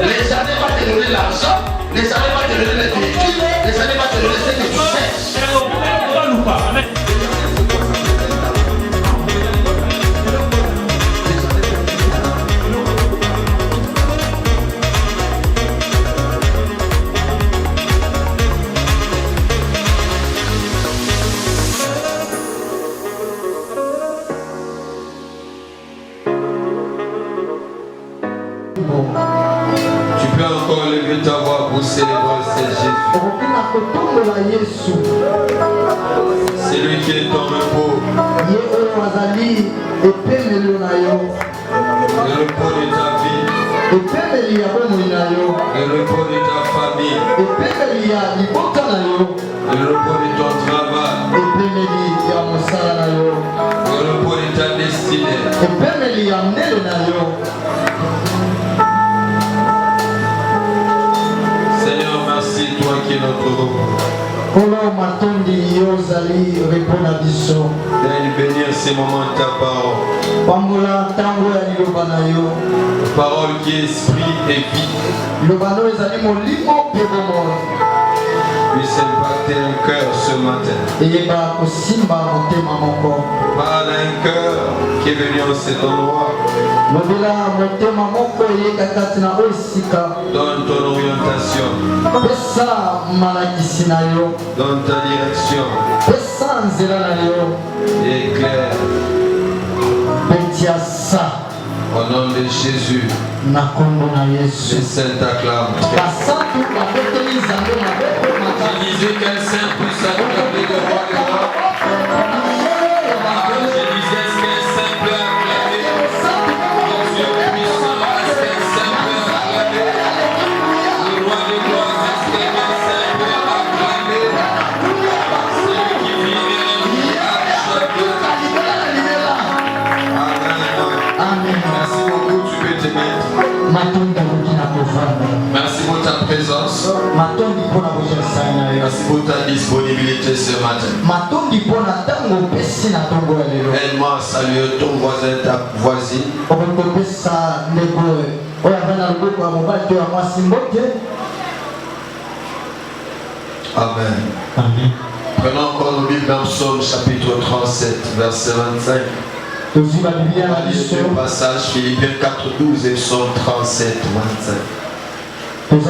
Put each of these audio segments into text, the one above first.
Les années vont te donner l'argent, les années vont te donner les véhicules, les années vont te donner ce que tu cherches. Amen. Tu peux encore lever ta voix pour célébrer Jésus. C'est lui qui est ton repos. Le repos de ta vie. Le repos de ta famille. Le repos de ton travail. Le repos de ta destinée. Seigneur, merci toi qui es notre repos. Viens bénir ces moments de ta parole. Parole qui est esprit et vie. Puisse impacter un cœur ce matin. Parle un cœur qui est venu en cet endroit. Donne ton orientation. Donne ta direction. Et éclaire. Au nom de Jésus. Les saints t'acclament. Je disais qu'un saint puisse acclamer le roi des rois. Je disais qu'un saint peut acclamer. Dieu puissant, est-ce qu'un saint peut acclamer? Le roi des gloires, est-ce qu'un saint peut acclamer? Celui qui vit et Amen. Merci beaucoup, tu peux te mettre. Merci pour ta présence. Merci pour ta disponibilité ce matin. Aide-moi à saluer ton voisin, ta voisine. Amen. Prenons encore nos Bibles dans Psaume chapitre 37, verset 25. Le passage Philippiens 4:12 et Psaume 37, 25.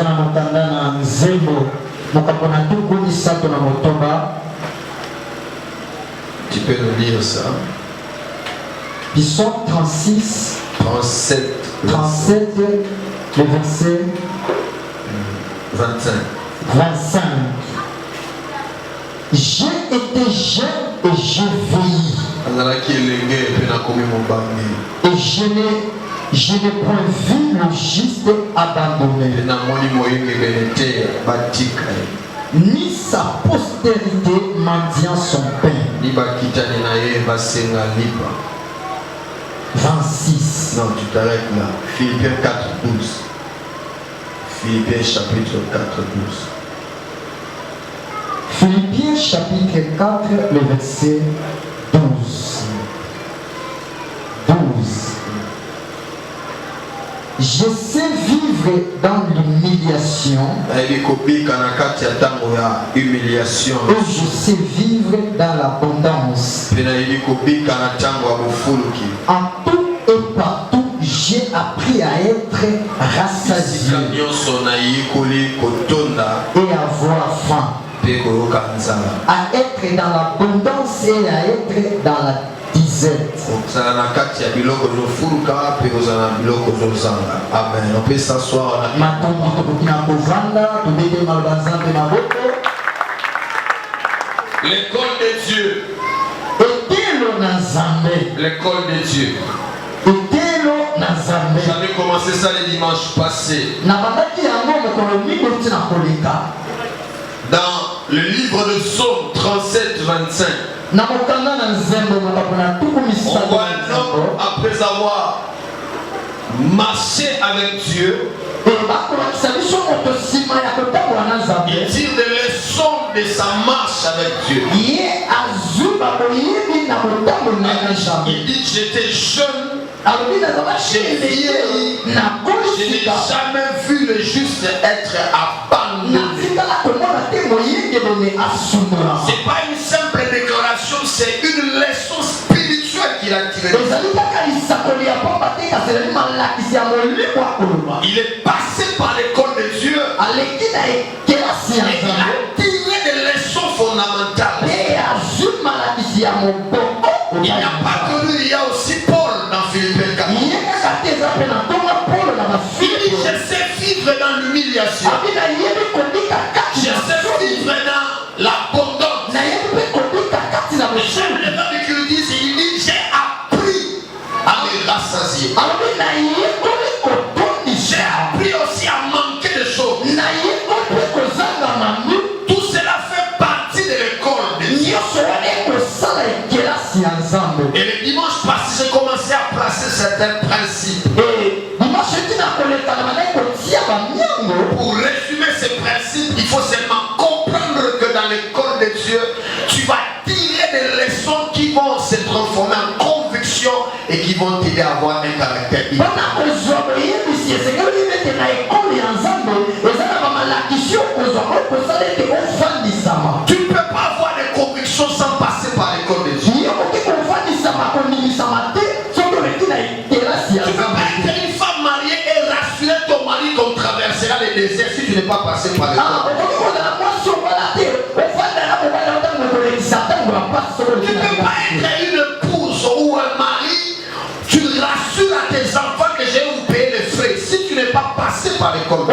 Tu peux nous lire ça. Psaume 36, 37, le verset 25. J'ai été jeune et j'ai vieilli. Et je n'ai point vu le juste abandonné, ni sa postérité mendiant son pain. 26. Non, tu t'arrêtes là. Philippiens 4:12. Philippiens chapitre 4:12. Philippiens chapitre 4, le verset 12. Je sais vivre dans l'humiliation. Et je sais vivre dans l'abondance. En tout et partout, j'ai appris à être rassasié et avoir faim. À être dans l'abondance et à être dans la disette. Amen. On peut s'asseoir. L'école de Dieu. L'école de Dieu. J'avais commencé ça le dimanche passé. Dans le livre de Psaume 37, 25. On voit un homme après avoir marché avec Dieu. Il tire des leçons de sa marche avec Dieu. Il dit j'étais jeune J'ai vieilli. Je n'ai jamais vu le juste être abandonné. C'est pas une simple déclaration, c'est une leçon spirituelle qu'il a tirée. Il est passé par l'école de Dieu. Et il a tiré des leçons fondamentales. Il n'y a pas que lui, il y a aussi Paul dans Philippiens 4. Il dit, je sais vivre dans l'humiliation. Je sais vivre dans l'abondance. J'aime les gens qui disent, il dit, j'ai appris à me rassasier. J'ai appris aussi à manquer de choses. Tout cela fait partie de l'école de Dieu. Et le dimanche passé, j'ai commencé à placer certains principes. Pour résumer ces principes, il faut seulement comprendre que dans l'école de Dieu, tu vas tirer des leçons qui vont se transformer en conviction et qui vont t'aider à avoir un caractère. Tu ne peux pas avoir des convictions sans passer par l'école de Dieu. Tu ne peux pas être une femme mariée et rassurer ton mari qu'on traversera les déserts si tu n'es pas passé par l'école. Tu ne peux pas être une épouse ou un mari, tu rassures à tes enfants que j'ai vous payer les frais si tu n'es pas passé par l'école. Il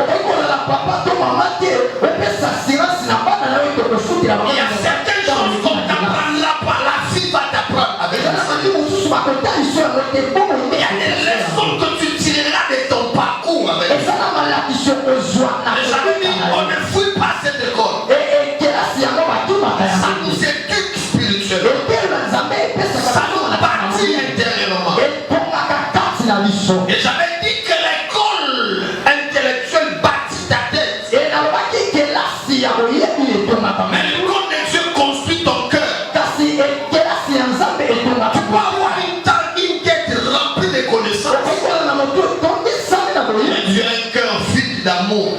y a certaines choses qu'on t'apprendra pas, la vie va t'apprendre avec la il y a des leçons que tu tireras de ton parcours avec ça. J'avais dit, on ne fouille pas cette école. Ça nous éduque spirituellement. Ça nous bâtit intérieurement. Et j'avais dit que l'école intellectuelle bâtit ta tête. Mais l'école de Dieu construit ton cœur. Tu peux avoir une tête remplie de connaissances. Mais tu as un cœur vide d'amour,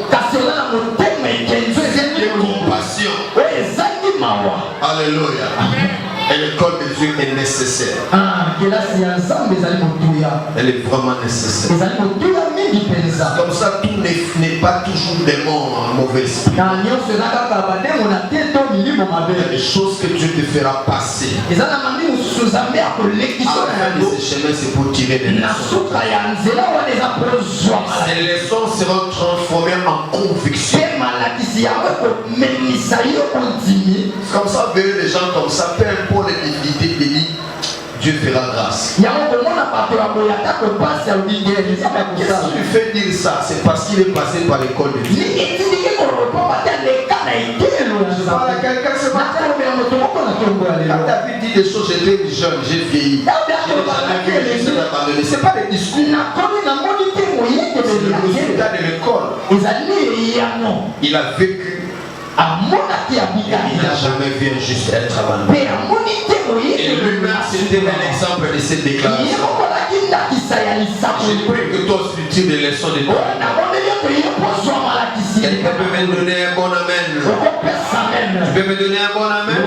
de compassion. Alléluia. Et l'école de Dieu est nécessaire. Elle est vraiment nécessaire. Comme ça, tout n'est pas toujours des mots en mauvais esprit. Il y a des choses que Dieu te fera passer. Ces chemins, c'est pour tirer des leçons. Ces leçons seront transformées en conviction. Comme ça, vous verrez des gens comme ça, peu importe les difficultés, Dieu fera grâce. Qu'est-ce qui lui fait dire ça? C'est parce qu'il est passé par l'école de Dieu. Je parle à quelqu'un ce matin. Quand David dit des choses, j'étais jeune, j'ai vieilli. Je n'ai jamais vu juste abandonner. Ce n'est pas des discours. C'est le résultat de l'école. Il a vécu. Il n'a jamais vu un juste être abandonné. Et lui-même, c'était un exemple de cette déclaration. J'ai pris que toi aussi tu tires des leçons de toi. Quelqu'un peut me donner un bon amen. Tu peux me donner un bon amen?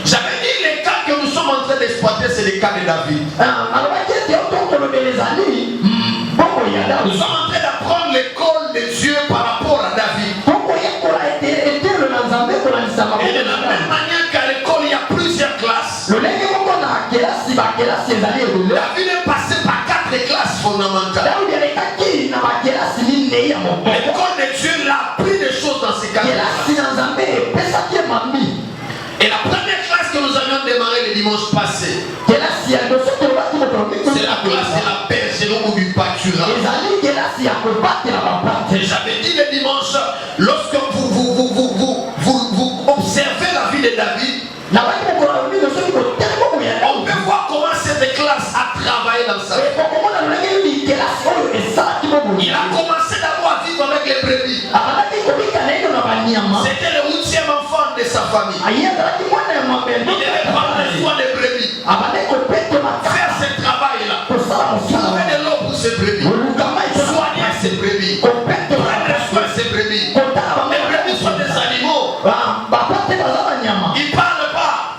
J'avais dit les cas que nous sommes en train d'exploiter, c'est les cas de David. Nous sommes en train d'apprendre l'école de Dieu par rapport à David. Et de la même manière qu'à l'école, il y a plusieurs classes. David est passé par 4 classes fondamentales. L'école de Dieu l'a appris des choses dans ces 4 classes. Et la première classe que nous avions démarré le dimanche passé, c'est la classe de la bergerie ou du pâturage. Et j'avais dit le dimanche, lorsque vous observez la vie de David, on peut voir comment cette classe a travaillé dans sa vie. Il a commencé d'abord à vivre avec les brebis. C'était le 8e enfant de sa famille. Il devait prendre soin des brebis. Faire ses brebis. Prendre soin de ses brebis. Les brebis sont des animaux. Ils ne parlent pas.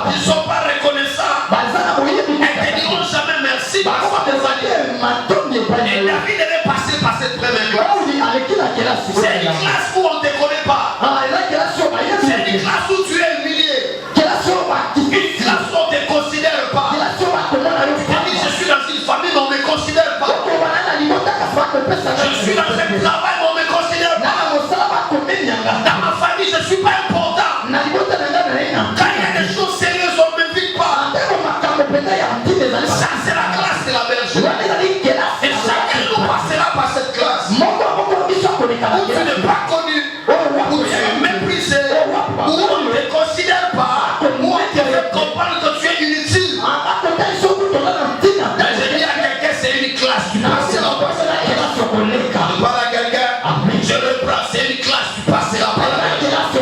Ils ne sont pas reconnaissants. Ils ne te diront jamais merci parce que des animaux. Et David est passé par cette première classe. C'est une classe où on ne te connaît pas. C'est une classe où tu es humilié. Une classe où on ne te considère pas. Tu dis, je suis dans une famille mais on ne me considère pas. Je suis dans un travail mais on ne me considère pas. Dans ma famille je ne suis pas important. Quand il y a des choses sérieuses on ne m'invite pas. Ça c'est la classe de la bergerie. Et chacun nous passera par cette classe. Où tu n'es pas connu, où tu es méprisé, où on ne te considère pas, où on te fait comprendre que tu es inutile. Mais je dis à quelqu'un, c'est une classe, tu passeras par cette classe. Je parle à quelqu'un, je reprends, c'est une classe, tu passeras par la classe.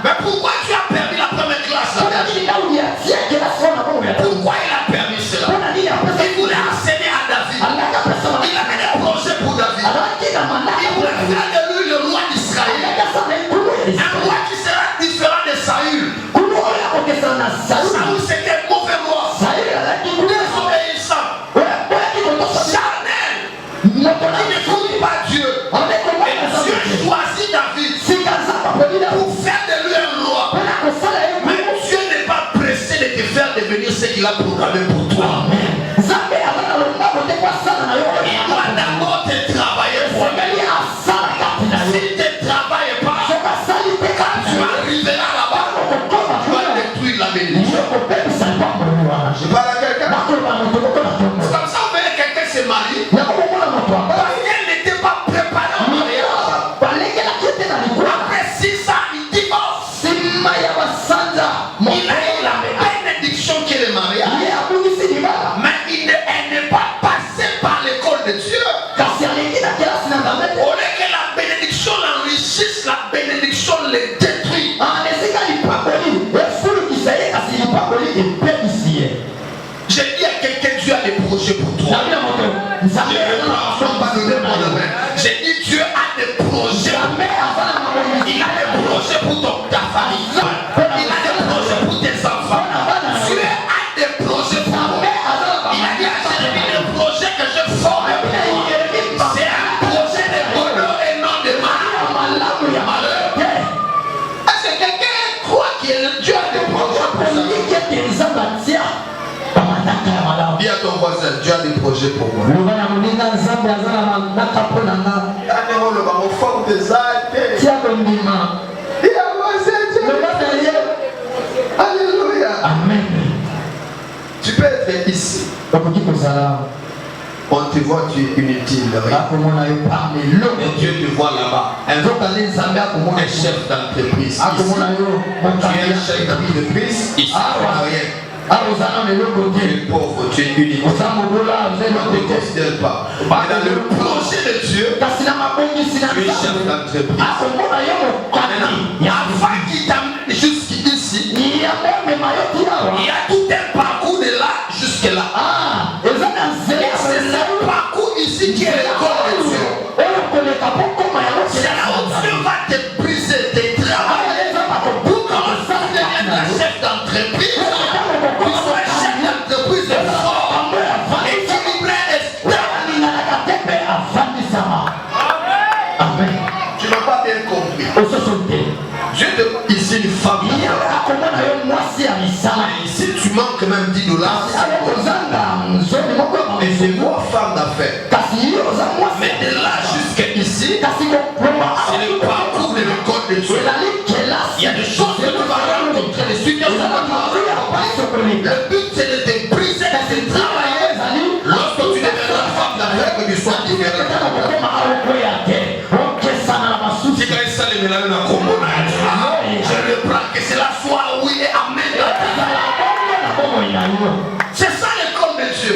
Mais pourquoi tu as permis la première classe là? Pourquoi il a permis cela? Il voulait enseigner à David. Il avait des projets pour David. Il voulait faire de lui le roi d'Israël. Un roi qui sera différent de Saül. Saül c'était un mauvais roi. Désobéissant. Charnel. Qui n'écoute pas Dieu. Et Dieu choisit David pour faire de lui un roi. Mais Dieu n'est pas pressé de te faire devenir ce qu'il a programmé pour toi. Il doit d'abord te travailler pour lui. S'il ne te travaille pas, quand tu arriveras là-bas, tu vas détruire la bénédiction. Je parle à quelqu'un. C'est comme ça on verrait quelqu'un se marier. Parce qu'elle n'était pas préparée au mariage. Après 6 ans, il divorce. Il a eu la bénédiction qui est le mariage. Mais elle n'est pas passée par l'école de Dieu. Au lieu que la bénédiction l'enrichisse, la bénédiction le détruit. J'ai dit à quelqu'un, Dieu a des projets pour toi. J'ai dit, Dieu a des projets. Il a des projets pour ta famille. Il a des projets pour tes enfants. Dieu a des projets pour toi. Il a dit à Jérémie, le projet que je forme pour toi, c'est un projet de bonheur et non de malheur. Est-ce que quelqu'un croit que Dieu a des projets pour ça? Dis à ton voisin, Dieu a des projets pour moi. Alléluia. Amen. Tu peux être ici. On te voit, tu es inutile. Mais Dieu te voit là-bas. Un chef d'entreprise. Tu es un chef d'entreprise. Ici, rien. Tu es pauvre, tu es unique. On ne te considère pas. Mais dans le projet de Dieu, tu es chef d'entreprise. Avant qu'il t'amène jusqu'ici, il y a tout un parcours de là jusque là. Et c'est ce parcours ici qui est l'école de Dieu. C'est là où Dieu va te briser, te travailler pour commencer à devenir un chef d'entreprise. Tu sois un chef d'entreprise fort, équilibré et stable. Amen. Tu n'as pas bien compris. Dieu te donne ici une femme. Ici tu manques même $10. Et c'est moi femme d'affaires. Mais de là jusqu'à ici, c'est le parcours de l'école de Dieu. Il y a des choses que tu vas rencontrer, des situations que tu vas rencontrer. Le but c'est de te briser, de te travailler. Lorsque tu deviendras femme d'affaires, que tu sois différent. Je reprends que cela soit oui et amen. C'est ça l'école de Dieu.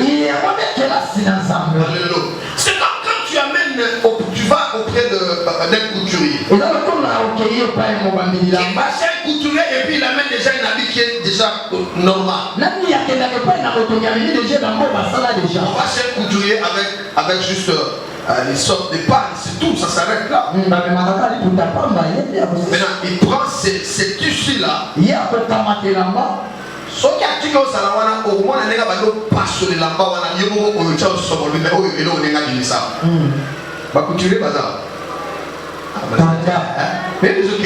C'est comme quand tu amènes, tu vas auprès d'un couturier. Qui va chez un couturier et puis il amène déjà un habit qui est déjà normal. On va chez un couturier avec juste les sortes de pannes, c'est tout, ça s'arrête là. Maintenant, il prend ces tissus-là. Ce qui a dit que ça au moins les gars pas sur les lambas, on a eu au tchao sur le mais oh il est on ça. Bah couturier bazar. Mais les autres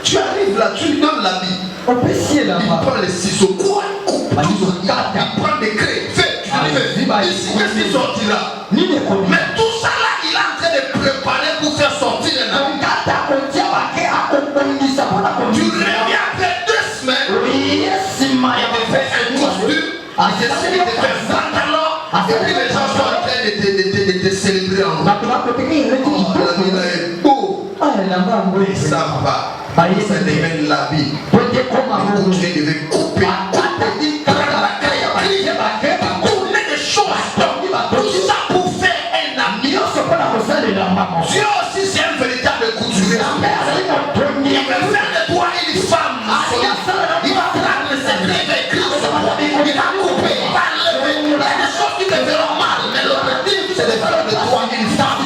tu arrives là, tu lui donnes l'habit. Il prend les ciseaux, quoi, coupe, il prend des craies, fait, tu lui fais, ici, qu'est-ce qui sortira? Mais tout ça là, il est en train de préparer pour faire sortir un habit. Tu reviens après 2 semaines, il te fait un costume, il te fait un pantalon, et puis les gens sont en train de te célébrer en haut. Oh, l'ami là est beau. Mais ça va. Ça devient l'habit. Le couturier devait couper. Couler des choses. Tout ça pour faire un ami. Dieu aussi c'est un véritable couturier. Il va faire de toi une femme. Il va prendre ses rêves, il va couper, il va lever. Il y a des choses qui te feront mal. Mais l'objectif c'est de faire de toi une femme.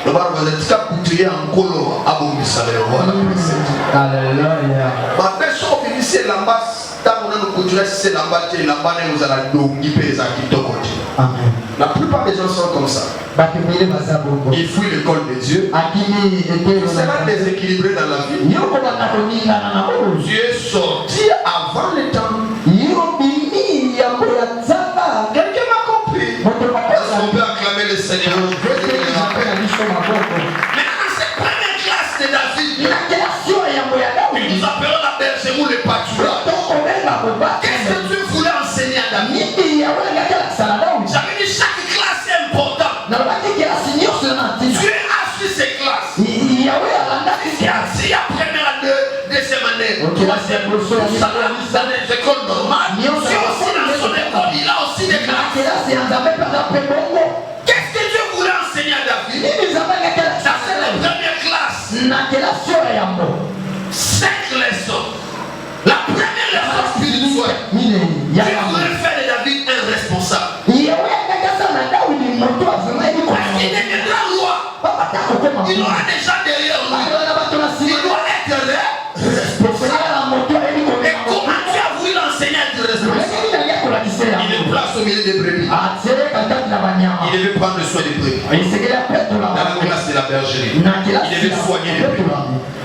Le bar va être couturier en colo à bon salaire. Alléluia. Ma personne qui dit c'est l'ambasse. C'est là-bas, nous allons nous Amen. La plupart des gens sont comme ça. Ils fuient l'école de Dieu. Ils seront déséquilibrés dans la vie. Dieu est sorti avant le temps. Quelqu'un m'a compris. Est-ce qu'on peut acclamer le Seigneur? Maintenant, cette première classe de David, nous appelons la berger ou le pâturage. Qu'est-ce que tu voulais enseigner à David? J'avais dit chaque classe est importante. Dieu a su ces classes. Il y a première année, deuxième année, troisième, année, école normale. Dieu aussi dans son école, il a aussi des classes. Qu'est-ce que Dieu voulait enseigner à David? Ça c'est la première classe. 5 leçons. La première leçon spirituelle, Dieu voulait faire de David un responsable. Parce qu'il deviendra roi. Il aura des gens derrière lui. Il doit être responsable. Et comment tu as voulu l'enseigner à être responsable? Il est place au milieu des brebis. Il devait prendre soin des brebis. Dans la classe de la bergerie, il devait soigner les brebis.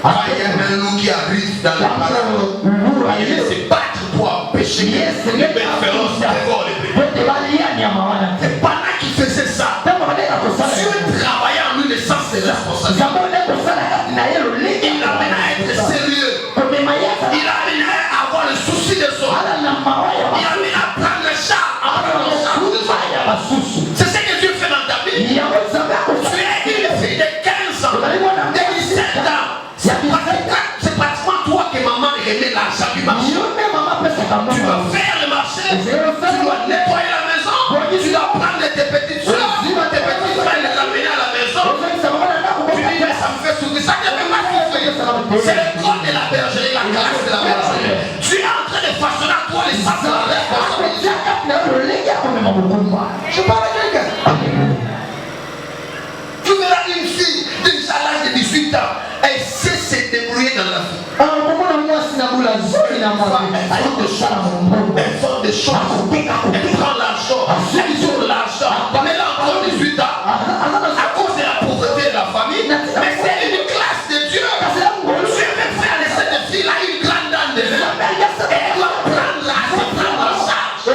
Quand il y a un loup qui arrive dans le palais, il devait se battre pour empêcher que les bêtes féroces dévorent les brebis. C'est pendant qu'il faisait ça, Dieu travaillait en lui le sens de responsabilité. Il l'amène à être sérieux. Il l'amène à avoir le souci des autres. Il l'amène à prendre le chat, à prendre le chat des autres. C'est ce que Dieu fait dans ta vie. Tu es une fille de 15 ans, de 17 ans. C'est pratiquement toi que maman remet l'argent du marché. Tu dois faire le marché, tu dois nettoyer la maison, tu dois prendre tes petites soeurs, tes petits frères, les amener à la maison. Tu dis mais ça me fait sourire, ça ne fait pas souffrir. C'est l'école de la bergerie, la classe de la bergerie. Tu es en train de façonner à toi les sens de la responsabilité. Je parle à quelqu'un. Tu verras une fille déjà à l'âge de 18 ans, elle sait se débrouiller dans la vie. Elle fait des choses, elle prend l'argent, elle tourne l'argent, mais elle a encore 18 ans, à cause de la pauvreté de la famille, mais c'est une classe de Dieu. Dieu veut faire de cette fille-là une grande dame de l'heure, et elle doit prendre en charge.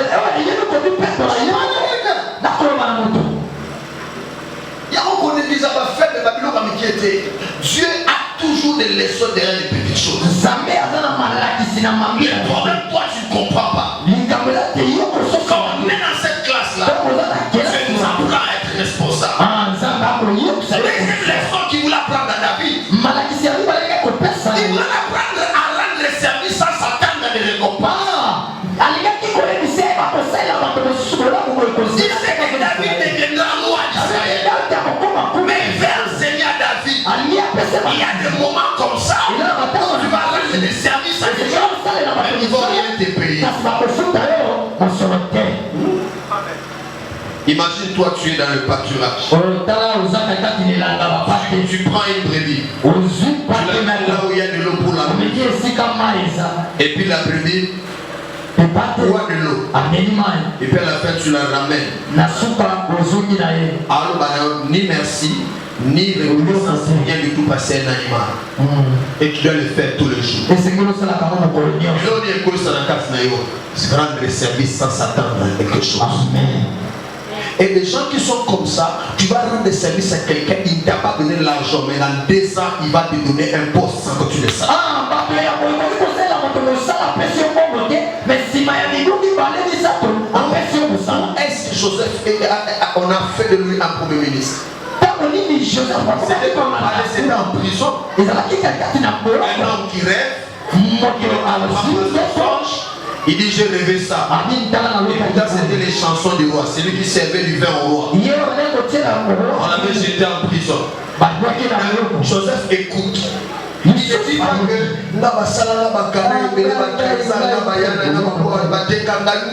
Il y a encore une église à ma fête de Babylone qui était. Dieu a toujours des leçons derrière les petites choses. Le problème, toi, tu ne comprends pas. Quand on est dans cette classe-là, Dieu nous apprend à être responsable. C'est deuxième leçon qu'il voulait apprendre à David. Il voulait apprendre à rendre le service sans s'attendre à des récompenses. Il sait que David deviendra Il y a des moments comme ça où tu vas rendre des services à des gens, mais ils ne vont rien te payer. Imagine-toi, tu es dans le pâturage. Tu prends une brebis. Tu la mets là où il y a de l'eau pour la boire. Et puis la brebis boit de l'eau. Et puis à la fin, tu la ramènes. Alors, ni merci, ni reconnaissance, rien du tout passer un animal. Et tu dois le faire tous les jours. C'est rendre service sans s'attendre à quelque chose. Et les gens qui sont comme ça, tu vas rendre des services à quelqu'un, il ne t'a pas donné de l'argent, mais dans 2 ans, il va te donner un poste sans que tu le saches. Est-ce que Joseph, on a fait de lui un premier ministre? C'était comme c'était en prison. Un homme qui rêve, il dit j'ai rêvé ça. Et pourtant c'était les chansons du roi. C'est lui qui servait du vin au roi. On avait jeté en prison. Joseph écoute. Il ne dit pas que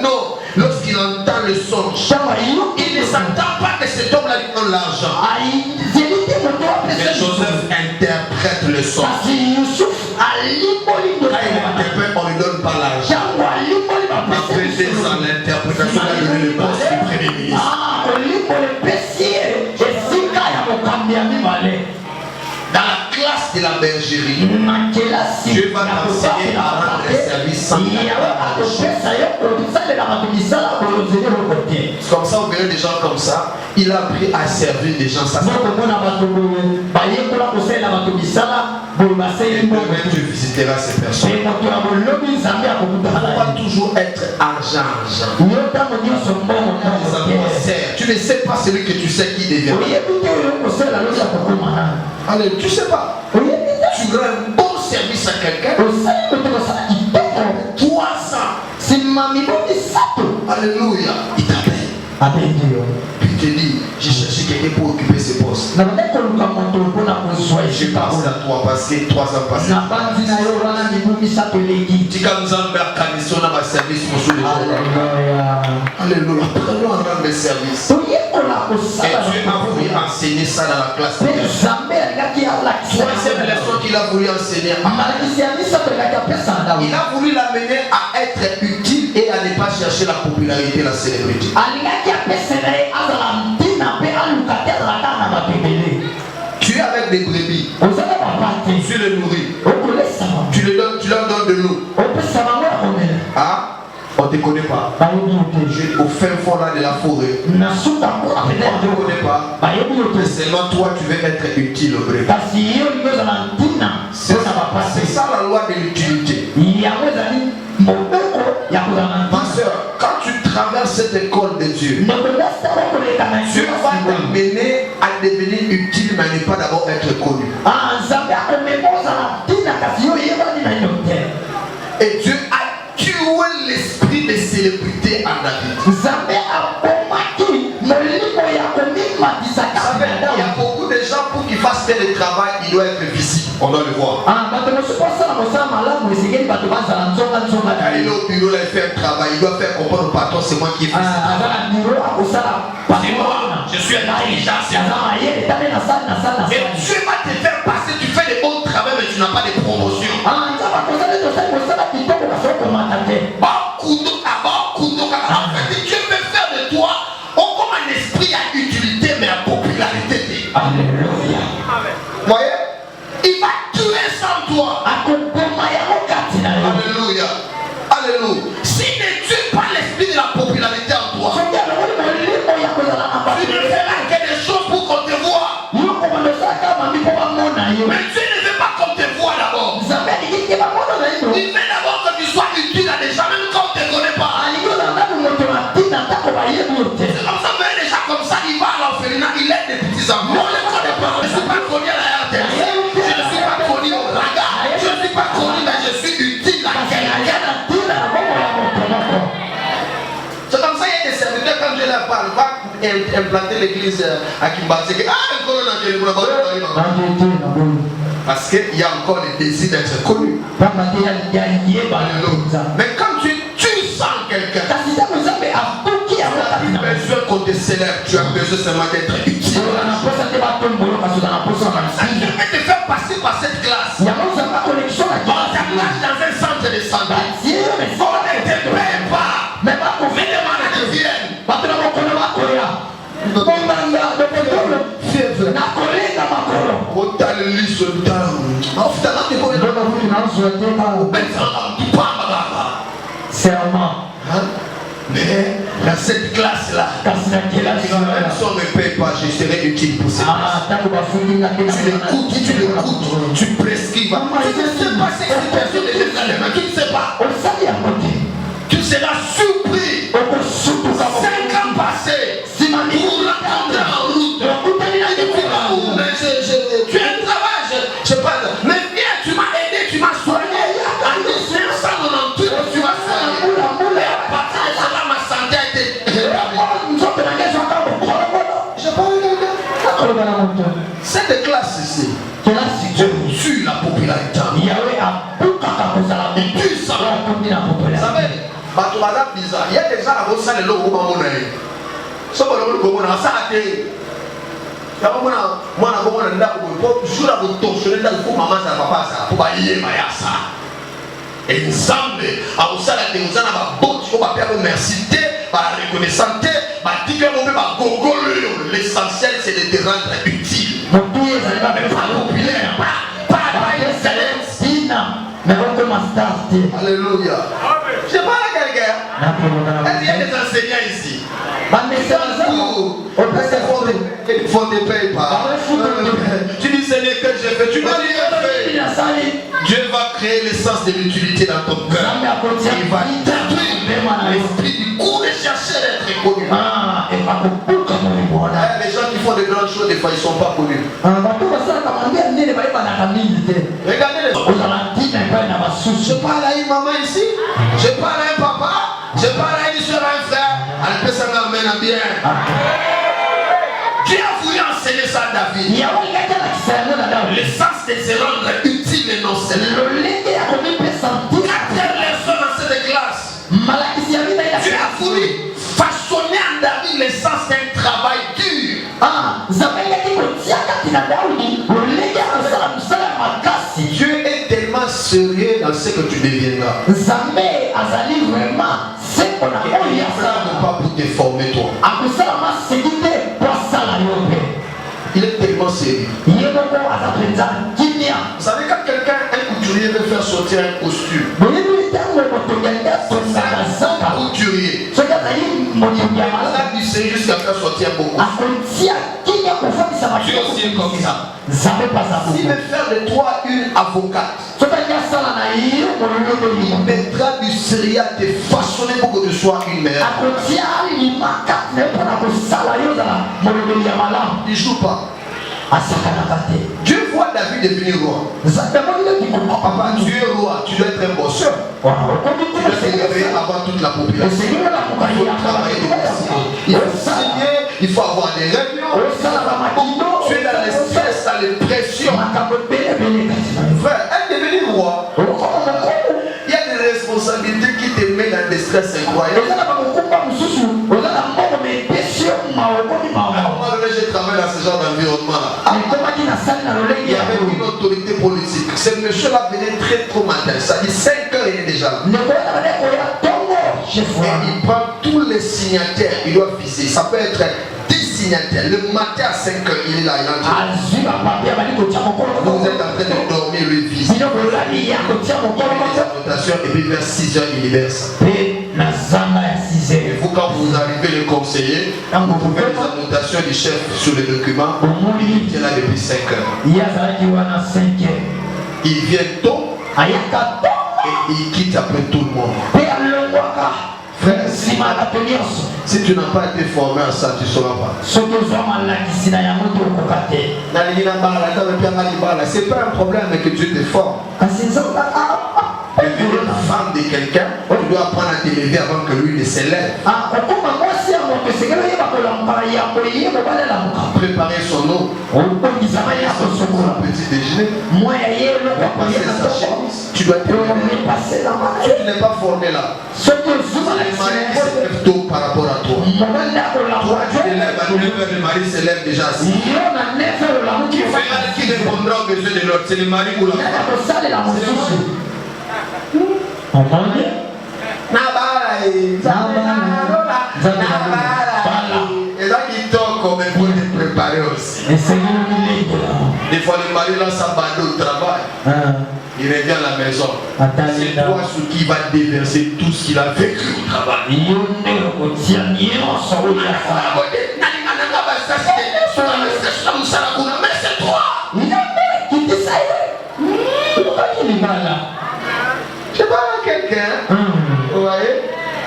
non. Lorsqu'il entend le songe, il ne s'attend pas que cet homme-là lui donne l'argent. Mais Joseph interprète le songe. Quand il interprète, on ne lui donne pas l'argent. Après 2 ans, l'interprétation a donné le poste du premier ministre. Dans la classe de la bergerie, Dieu va t'enseigner à rendre les services sans comme ça, vous verrez des gens comme ça. Il a appris à servir des gens. Ça tu visiteras ces personnes. Il ne faut pas toujours être argent. Tu ne sais pas celui que tu sais qui devient. Allez, tu sais pas. Tu rends un bon service à quelqu'un. 300. Alléluia. Il t'appelle. Puis il te dit, j'ai cherché quelqu'un pour occuper ce poste. Je pense à toi parce que 3 ans passés. Alléluia. Prenons en rendre le service. Et Dieu a voulu enseigner ça dans la classe. Troisième leçon qu'il a voulu enseigner. Il a voulu l'amener à être utile et à ne pas chercher la popularité et la célébrité. Tu es avec des brebis. Tu les nourris. Tu leur donnes de l'eau. Ah, on ne te connaît pas. Tu es au fin fond là de la forêt. On ne te connaît pas. Mais seulement toi tu veux être utile au brebis. C'est ça la loi de l'utilité. Ma soeur, quand tu traverses cette école de Dieu, Dieu va t'amener à devenir utile, mais ne pas d'abord être connu. Et Dieu a tué l'esprit de célébrité en David. Il y a beaucoup de gens pour qu'ils fassent tel travail, il doit être visible. On doit le voir. Il est au bureau, là, il fait un travail, il doit faire comprendre au patron, c'est moi qui ai fait ça. C'est moi, je suis intelligent, c'est moi. Et Dieu va te faire passer, tu fais des bons travaux, mais tu n'as pas de promotion. En fait, Dieu veut faire de toi comme un esprit à utilité, mais à popularité. Alléluia. Vous voyez? Il va tuer sans toi. Alléluia. Alléluia. S'il ne tue pas l'esprit de la popularité en toi, tu ne feras que des choses pour qu'on te voie. Mais Dieu ne veut pas qu'on te voie d'abord. Il veut d'abord que tu sois utile à des gens, même quand on ne te connaît pas. C'est comme ça, mais des gens comme ça, il va à l'orphelinat, il aide des petits enfants. On ne les connaît pas. Je ne suis pas connu à la RTL. Je ne suis pas connu au Raga. Je ne suis pas connu, mais je suis utile à quelqu'un. C'est comme ça, il y a des serviteurs, quand je leur parle, va implanter l'église à Kimbazi. Ah, le colonel, Parce qu'il y a encore le désir d'être connu. Mais quand tu sens quelqu'un, tu n'as plus besoin qu'on te célèbre, tu as besoin seulement d'être utile. Je vais te faire passer par cette classe. On t'engage dans un centre de santé. On ne te paie pas. Mais les malades viennent. Mais dans cette classe-là, si on ne me paye pas, je serai utile pour cette classe. Tu l'écoutes, tu prescris. Tu ne sais pas ce que cette personne est dans les mains. Tu ne sais pas. Tu seras surpris. 5 ans passés, pour l'entendre en route. Tu as un travail, je sais pas. Mais viens, tu m'as aidé, tu m'as soigné. En 1998, tu m'as soigné. Et à partir de cela, ma santé a été rétablie. Cette classe ici, je tue la popularité. Tu sens. Vous savez, il y a des gens à vos salles de l'eau. Ce que vous avez ça a été. Il y a un moment où je suis et ensemble, à vous salles de l'eau, on va faire merci, reconnaissance, l'essentiel c'est de te rendre utile. Pas populaire, pas excellence. Alléluia. Je parle à quelqu'un. Est-ce qu'il y a des enseignants ici? Ils font des payes pas. Tu dis Seigneur que j'ai fait. Tu m'as dit Dieu va créer l'essence de l'utilité dans ton cœur. Il va détruire l'esprit du coup de chercher d'être connu. Les gens qui font de grandes choses, des fois ils ne sont pas connus. Regardez les autres. Je parle à une maman ici, je parle à un papa, je parle à une soeur, à un frère. Elle peut s'en amener bien. Dieu a voulu enseigner ça à David. L'essence de se rendre utile et non célèbre. 4 leçons dans cette classe. Dieu a voulu façonner en David l'essence d'un travail dur. Dieu est tellement sérieux dans ce que tu deviendras. Il ne pas pour te former toi. Il est tellement sérieux. Vous savez, quand quelqu'un, un couturier veut faire sortir un costume, un couturier, il a du sérieux jusqu'à faire sortir beaucoup. Dieu aussi est comme ça. S'il veut faire de toi une avocate, il mettra du sérieux à te façonner pour que tu sois une mère. Il ne joue pas. Dieu voit David devenir roi. Papa, tu es roi, tu dois être un bosseur. Tu dois te réveiller avant toute la population. Il faut travailler de il faut signer, il faut avoir des réunions. Tu es dans le stress, dans les pressions. Frère, être devenu roi, il y a des responsabilités qui te mettent dans des stress incroyables. À un moment donné, j'ai travaillé dans ce genre d'environnement-là. Il y avait une autorité politique. Ce monsieur-là venait très trop matin. Ça dit 5 heures, il est déjà là. Et il prend tous les signataires. Il doit viser. Ça peut être 10 signataires. Le matin à 5 heures, il est là. Vous êtes en train de dormir, lui vise. Et puis vers 6 heures, il libère ça. Et vous, quand vous arrivez le conseiller, vous pouvez les annotations du chef sur le document. Il était là depuis 5 heures. Il vient tôt et il quitte après tout le monde. Frère, si tu n'as pas été formé à ça, tu ne sauras pas. C'est pas un problème que Dieu te forme. Devenir la femme de quelqu'un, tu dois apprendre à t'élever avant que lui ne s'élève. préparer son eau, son petit déjeuner, passer sa chemise. Tu dois te lever. Si tu n'es pas formé là, les maris se lèvent tôt par rapport à toi. Toi, tu te lèves à 9h, le mari se lève déjà assis. Qui répondra aux besoins de l'autre? C'est le mari ou la femme? C'est le mari. Et là, il dort comme il faut te préparer aussi. Des fois, le mari lance sa bande au travail. Il revient à la maison. C'est toi ce qui va déverser tout ce qu'il a vécu au travail. Mais c'est toi. Je parle à quelqu'un. Vous voyez?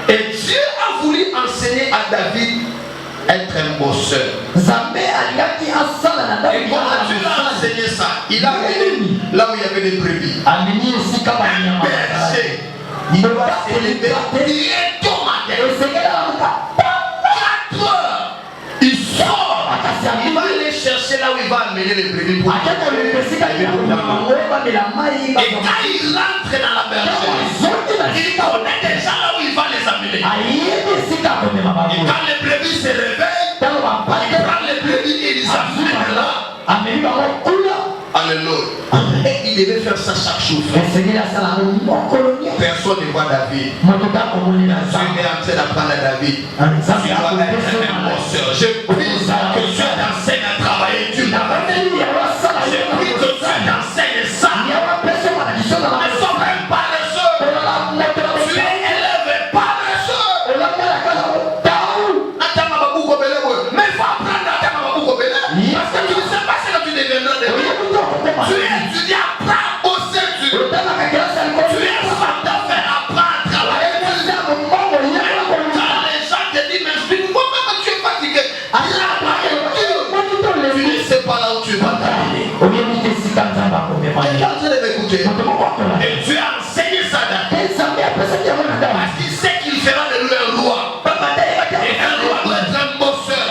Et Dieu a voulu enseigner à David être un bosseur. Et comment Dieu a enseigné ça? Il a amené là où il y avait des brebis. Un berger. Il doit s'élever directement matin. 4 heures. Il sort. Il va aller chercher là où il va amener les brebis pour et quand il rentre dans la bergerie, il connaît déjà là où il va les amener. Et quand les brebis se réveillent, il prend les brebis et il les amène là. Alléluia. Et il devait faire ça chaque jour. Personne ne voit David. Dieu est en train d'apprendre à David. Tu dois être un bosseur. Je prie que Dieu t'enseigne à travailler dur. Je prie que Dieu t'enseigne ça. Ne sois pas paresseux. Tu es élevé paresseux. Mais il faut apprendre à parce que tu ne sais pas ce que tu deviendras de lui. Tu étudies, apprends à bosser. Tu es femme d'affaires, apprends à travailler. Quand les gens te disent, mais moi-même tu es fatigué. Tu ne sais pas là où tu vas t'arriver. Quelqu'un de m'écouter. Et Dieu a enseigné ça parce qu'il sait qu'il fera de lui un roi. Et un roi doit être un bosseur.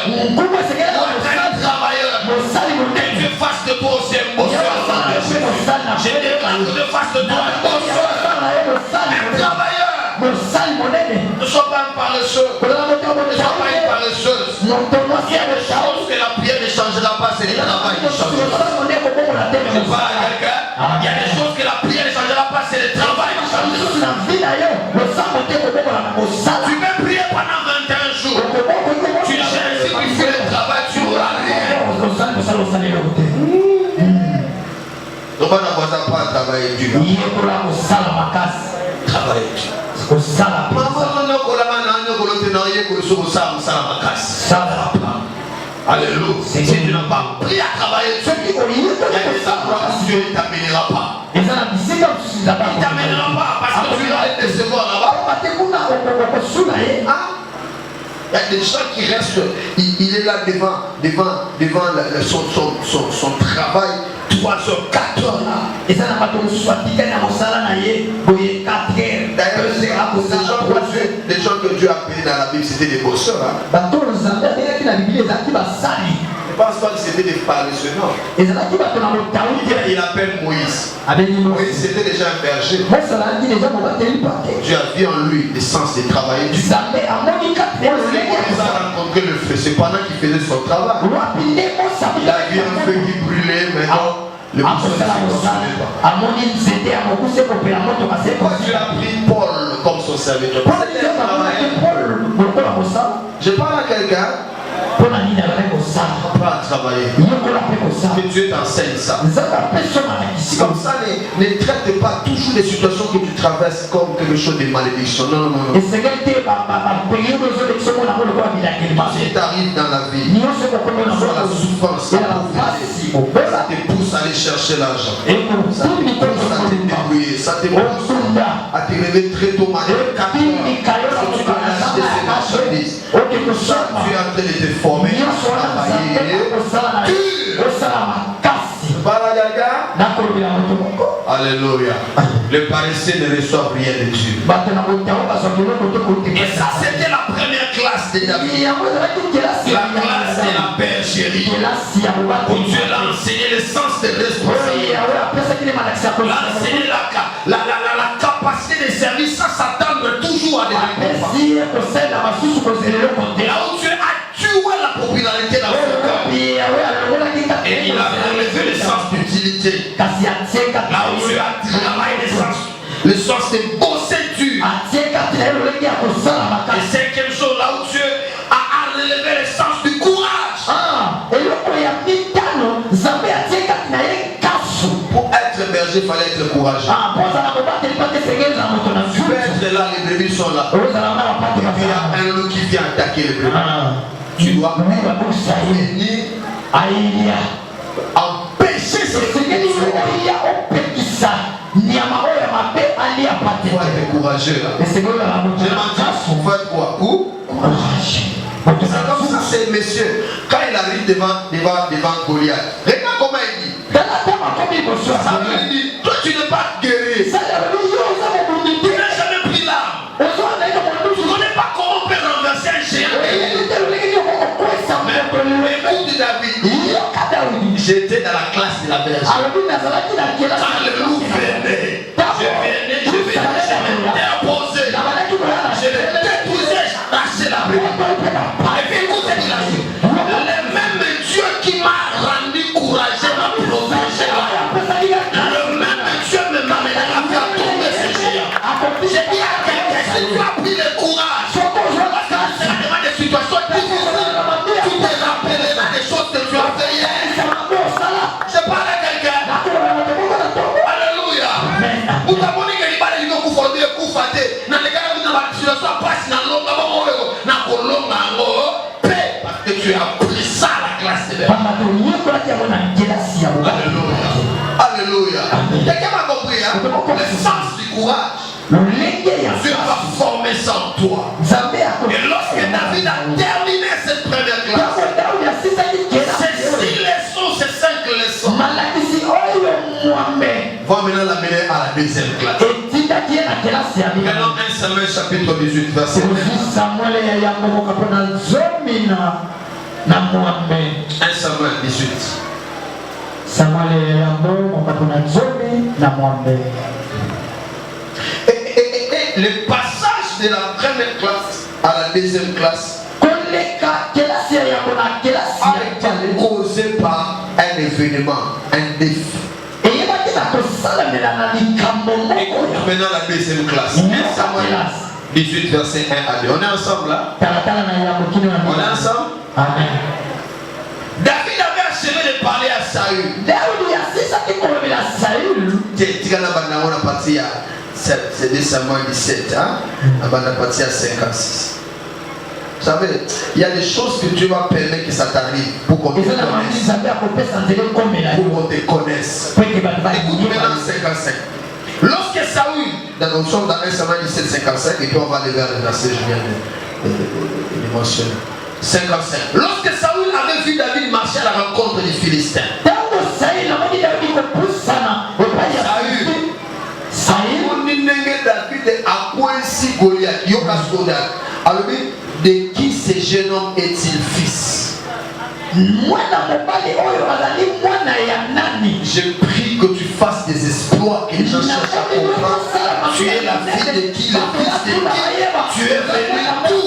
Que Dieu fasse de toi aussi un bosseur. Je déclare que Dieu fasse de toi un bosseur, un travailleur. Ne sois pas un paresseux. Ne sois pas une paresseuse. Il y a des choses que la prière ne changera pas, c'est le travail qui changera. Je parle à quelqu'un. Il y a des choses que la prière ne changera pas, c'est le travail qui changera. Tu peux prier pendant 21 jours. Tu cherches si tu fais le travail, tu n'auras rien. Donc on n'a pas travailler dur. Travailler dur. Alléluia. Si tu n'as pas pris à travailler dur, il y a des endroits où Dieu ne t'amènera pas. Il ne t'amènera pas parce que tu vas les décevoir là-bas. Il y a des gens qui restent, il est là devant son travail 3 heures, 4 heures là. D'ailleurs, les gens que Dieu a appelés dans la Bible, c'était des bosseurs. Hein? Je pense pas que c'était des paresseux, non. Il appelle Moïse. Moïse c'était déjà un berger. Dieu a vu en lui l'essence de travailler. Il a rencontré le feu, c'est pendant qu'il faisait son travail. Il a vu un feu qui brûlait, mais non. Le bouchon ne fonctionnait pas. Pourquoi Dieu a pris Paul comme son serviteur? Je parle à quelqu'un. Pas à travailler. Que Dieu t'enseigne ça. Comme ça, ne traite pas toujours les situations que tu traverses comme quelque chose de malédiction. Non, non, non. Si tu arrives dans la vie, soit la souffrance, ça te pousse à aller chercher l'argent. Ça te pousse à te débrouiller. Ça te pousse à te réveiller très tôt matin. 4 heures. Tu dois acheter ces marchandises. Tu es en train de te former, à travailler. Alléluia. Le paresseux ne reçoit rien de Dieu. Et ça, c'était la première classe de David. La classe de la bergerie. Où Dieu l'a enseigné le sens de responsabilité. L'a enseigné la capacité de servir sans s'attendre toujours à des récompenses. Là où Dieu a tué la popularité dans son cœur. Et il a relevé le sens d'utilité. Là où Dieu a travaillé le sens de bosser dur. Et cinquième chose, là où Dieu a relevé le sens du courage. Pour être berger, il fallait être courageux. Tu peux être là, les brebis sont là. Et puis il y a un loup qui vient attaquer les brebis. Tu dois venir empêcher ce qui est il faut être courageux. Je demande il faut être quoi? C'est comme ça, c'est monsieur. Quand il arrive devant Goliath, regarde comment il dit. Ça veut dire, toi tu n'es pas guéri. Tu n'as jamais pris l'arme. Tu ne connais pas comment on peut renverser un géant. Mais écoute David, j'étais dans la classe de la bergerie. Quand le loup venait, je m'étais opposé. Je le détruisais, j'arrachais la brebis. Et puis écoute cette classe. Le même Dieu qui m'a rendu courageux m'a protégé. Le même Dieu m'a amené à faire tomber ce géant. J'ai dit à quelqu'un, si tu as pris le courage, parce que c'est dans des situations difficiles, tu te rappelleras des choses que tu as fait hier. Je parle à quelqu'un. Alléluia. Vous t'abonnez que les balles du coup fondé, coup faté. Dans les cas où la situation passe dans l'eau, parce que tu as pris ça à la classe de Alléluia. Alléluia. Quelqu'un m'a compris, hein? Le sens du courage. Dieu va former ça en toi. Et lorsque David a terminé cette première classe, ces 6 leçons, ces 5 leçons, va maintenant l'amener à la deuxième classe. Maintenant 1 Samuel chapitre 18 verset 1. 1 Samuel 18. Et le passage de la première classe à la deuxième classe a été causé par un événement, un défi. Écoute maintenant la deuxième classe. 1 Samuel 18 verset 1 à 2. On est ensemble là? On est ensemble? Amen. David avait achevé de parler à Saül. C'est 2 Samuel 17. On a parti à 56. Vous savez, il y a des choses que Dieu va permettre que ça t'arrive pour qu'on te connaisse. Écoute maintenant 55. Lorsque Saül, nous sommes dans 1 Samuel 17, 55, et puis on va aller vers le verset, je viens de mentionner. 55. Lorsque Saül avait vu David marcher à la rencontre des Philistins, Saül, David a coincé Goliath, alors de qui ce jeune homme est-il fils? Je prie que tu fasses des exploits, que les gens cherchent à comprendre. Tu es la fille de qui? Le fils de qui? Tu es venu d'où?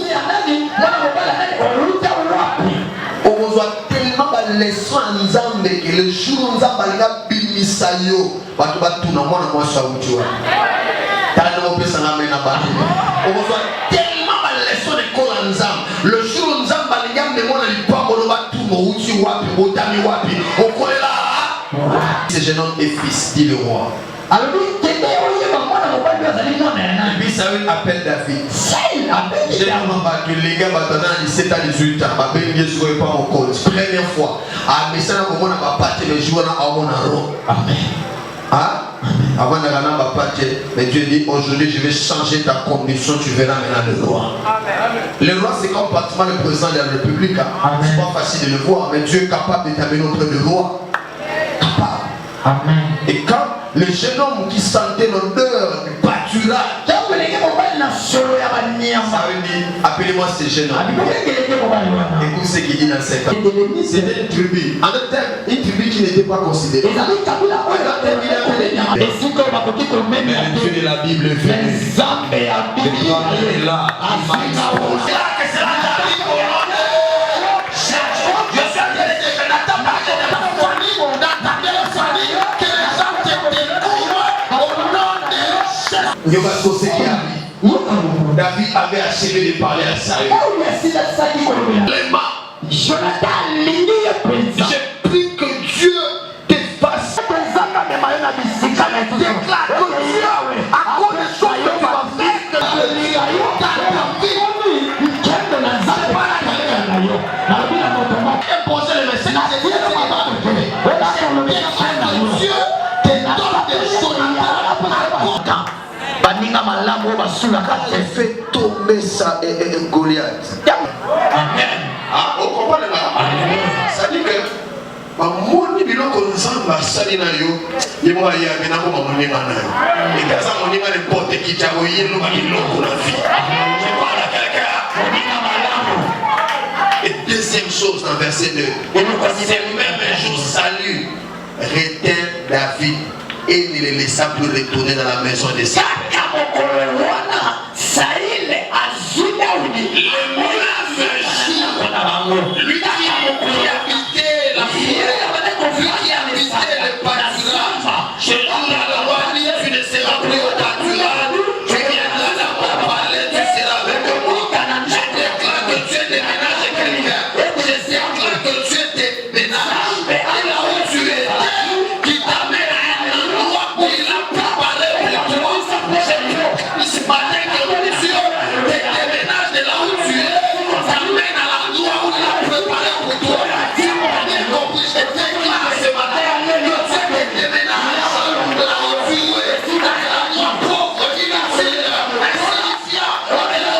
On voit tellement de leçons en Nzambe que le jour où Nzambe a bimisa yo, tu vas tout dans moi ça où tu vois. On voit tellement de leçons de l'école en Nzambe. Le jour où Nzambe a dit moi on pas on va tout mouti wapi, otami wapi. On connaît là. Ce jeune homme est fils, dit le roi. Alors et puis Saül appelle David. Généralement, les gars dans 17 ans, 18 ans, je ne suis pas mon compte. Première fois. Mais ça, on a pas de jouer à mon arôme. Amen. Avant de gagner, mais Dieu dit aujourd'hui je vais changer ta condition, tu verras maintenant le roi. Le roi c'est comme pratiquement le président de la République. C'est pas facile de le voir, mais Dieu est capable de t'amener auprès du roi. Capable. Amen. Et quand le jeune homme qui sentait l'odeur du pâturage, ça veut dire, Appelez-moi ces jeunes hommes. Écoute ce qu'il dit dans cette année. C'était une tribu. En d'autres termes, une tribu qui n'était pas considérée. Mais Dieu de la Bible est venu. est là. David avait achevé de parler à Saül. J'ai pris que Dieu te fasse. Déclare que Dieu, à cause des choses que tu vas faire, imposer le message. Dieu te donne des choses fait tomber ça et Goliath. Amen. Ah, on comprend le mal. Ça dit que Mamoni biloko nzamba sali na yo yemo ya bina ko mamoni mana yo et kaza moni mana porte qui t'a yelo ba biloko na vie. Je parle à quelqu'un. Et deuxième chose dans verset 2. C'est même un jour salut retint David et il ne le laissa plus retourner dans la maison de Saül. Lui qui habitait la forêt, lui qui habitait le pâturage, je dis à la roi, tu ne seras plus au pâturage, tu viendras là pour parler, tu seras avec moi. Je déclare que tu déménages quelqu'un, je déclare que tu déménages, et là où tu étais, qui t'amène à un endroit où il a préparé pour toi. Ce matin que Dieu te déménage de là où tu es, t'amène à l'endroit où il a préparé pour toi. Tu as bien compris, je déclare ce matin que Dieu te déménage là où tu es, dans un endroit pauvre, inutile, insignifiant, on ne le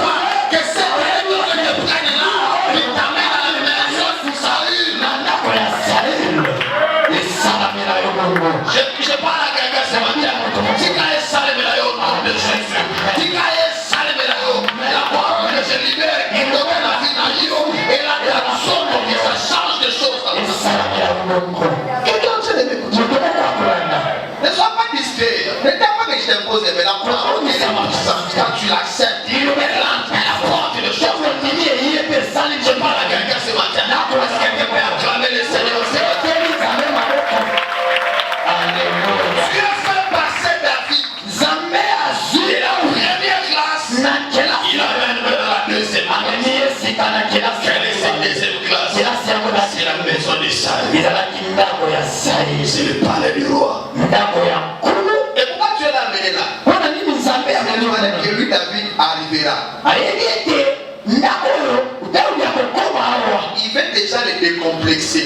pas, que cette année te prenne là, et t'amène à la maison de Saül. Je parle à quelqu'un ce matin. Tika est salé de la yo, nom de Jésus. Tika est salé de la yo. La parole que je libère, qui donne la vie à yo, et la traduction pour que ça change de choses. Quelqu'un se lève. Ne sois pas distrait. Ne t'aime pas que je t'impose, mais la parole est puissante. Quand tu l'acceptes, elle apporte des choses. Je parle à quelqu'un ce matin. Est-ce que quelqu'un peut acclamer le Seigneur ce matin? Dieu fait passer David de la première classe. Il amène dans la deuxième classe. Quelle est cette deuxième classe? C'est la maison de Saül. C'est le palais du roi. Et pourquoi tu es amené là? C'est que lui, David, arrivera. Il veut déjà le décomplexer.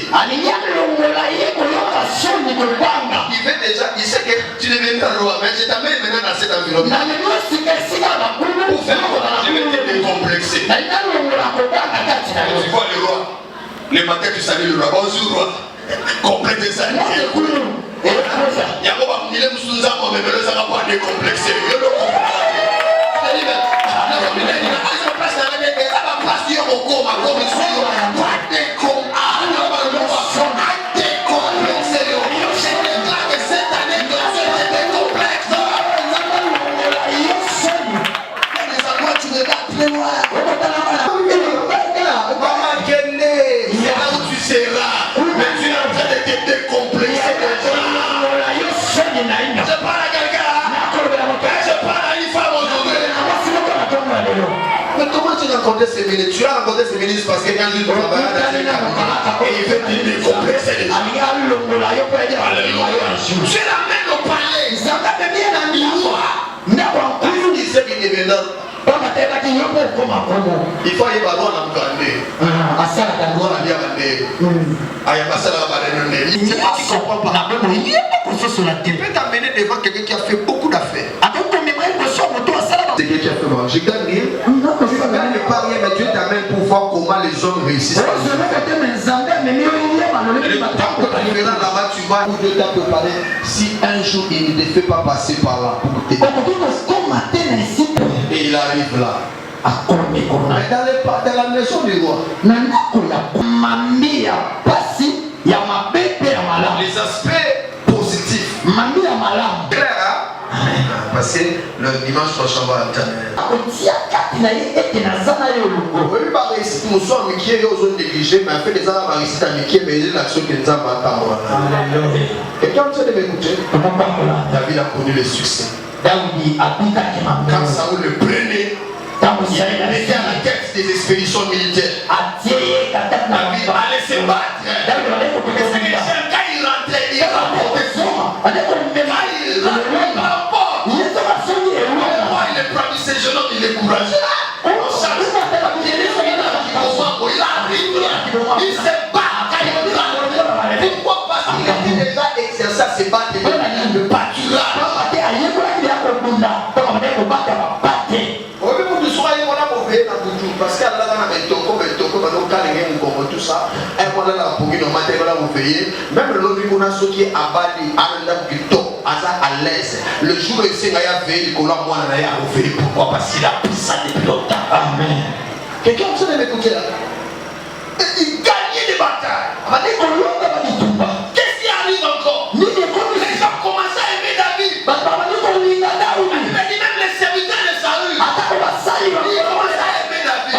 Il sait que tu deviendras roi, mais je t'amène maintenant dans cet environnement. Pour faire quoi? Je vais te décomplexer. Tu vois le roi. Le matin tu salues le roi. Bonjour roi. Complète ça. Il y a quoi? Il est sous un moment, mais le ça va pas décomplexer. Il le comprend. Mais comment tu as rencontré ces ministres? Tu as rencontré ces ministres parce qu'un jour tu travailles dans un cabinet et il veut te décomplexer les gens. Alléluia. Tu l'amènes au palais. Il sait qu'il est maintenant. Il faut aller voir dans le palais. C'est pas qui comprend pas. Il peut t'amener devant quelqu'un qui a fait beaucoup d'affaires. C'est quelqu'un qui a fait moi. Je gagne rien. Tu ne gagnes pas rien, mais Dieu t'amène pour voir comment les hommes réussissent. Le temps que tu verras là-bas, tu vois où Dieu t'a préparé. Si un jour il ne te fait pas passer par là pour t'aider. Et il arrive là. Mais dans la maison du roi, les aspects positifs. Clair, hein? Parce que le dimanche prochain, on va attendre. Oui, par ici, nous sommes qui est aux zones négligées, mais en fait, les arabes ici, dans les qui est mais l'action que nous avons attendre. Quelqu'un sait de m'écouter? David a connu le succès. Quand Saoul le prenait, il était à la tête des expéditions militaires. David allait se battre. Quand il rentrait, il rapportait. Il est parmi ces jeunes hommes, il est courageux. Il se bat quand il rentre. Pourquoi? Parce qu'il était déjà exercé à se battre de pâturage. Parce qu'à la tout ça, même le nom qui est abattu à l'aise. Le jour où il s'est veillé, pourquoi? Parce qu'il a pris ça depuis longtemps. Amen. Quelqu'un peut m'écouter là? Il gagnait des batailles. Qu'est-ce qui arrive encore? Les gens commencent à aimer David. Il dit même les serviteurs de Saül. Ils commencent à aimer David.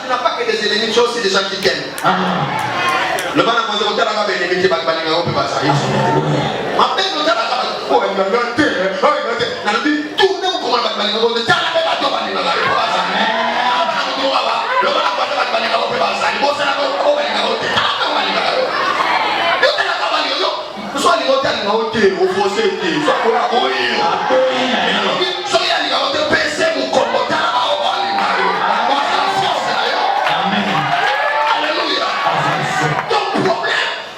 Tu n'as pas que des ennemis, tu as aussi des gens qui t'aiment. Le ban a posé au terrain avec les ennemis qui vont baligner au peu pas ça. Ma peine au terrain avec oh il m'a gâté. Oh il m'a gâté. On a dit tout le monde comment va baligner au terrain avec bateau baligner au pas ça. Le ban a posé avec baligner au peu pas ça. Il bosse là au baligner au terrain baligner. Yo terrain baligner yo. Soit les hôtels au terrain au fossé soit pour la couille. Soit il y a les hôtels PC ou comme au terrain au baligner.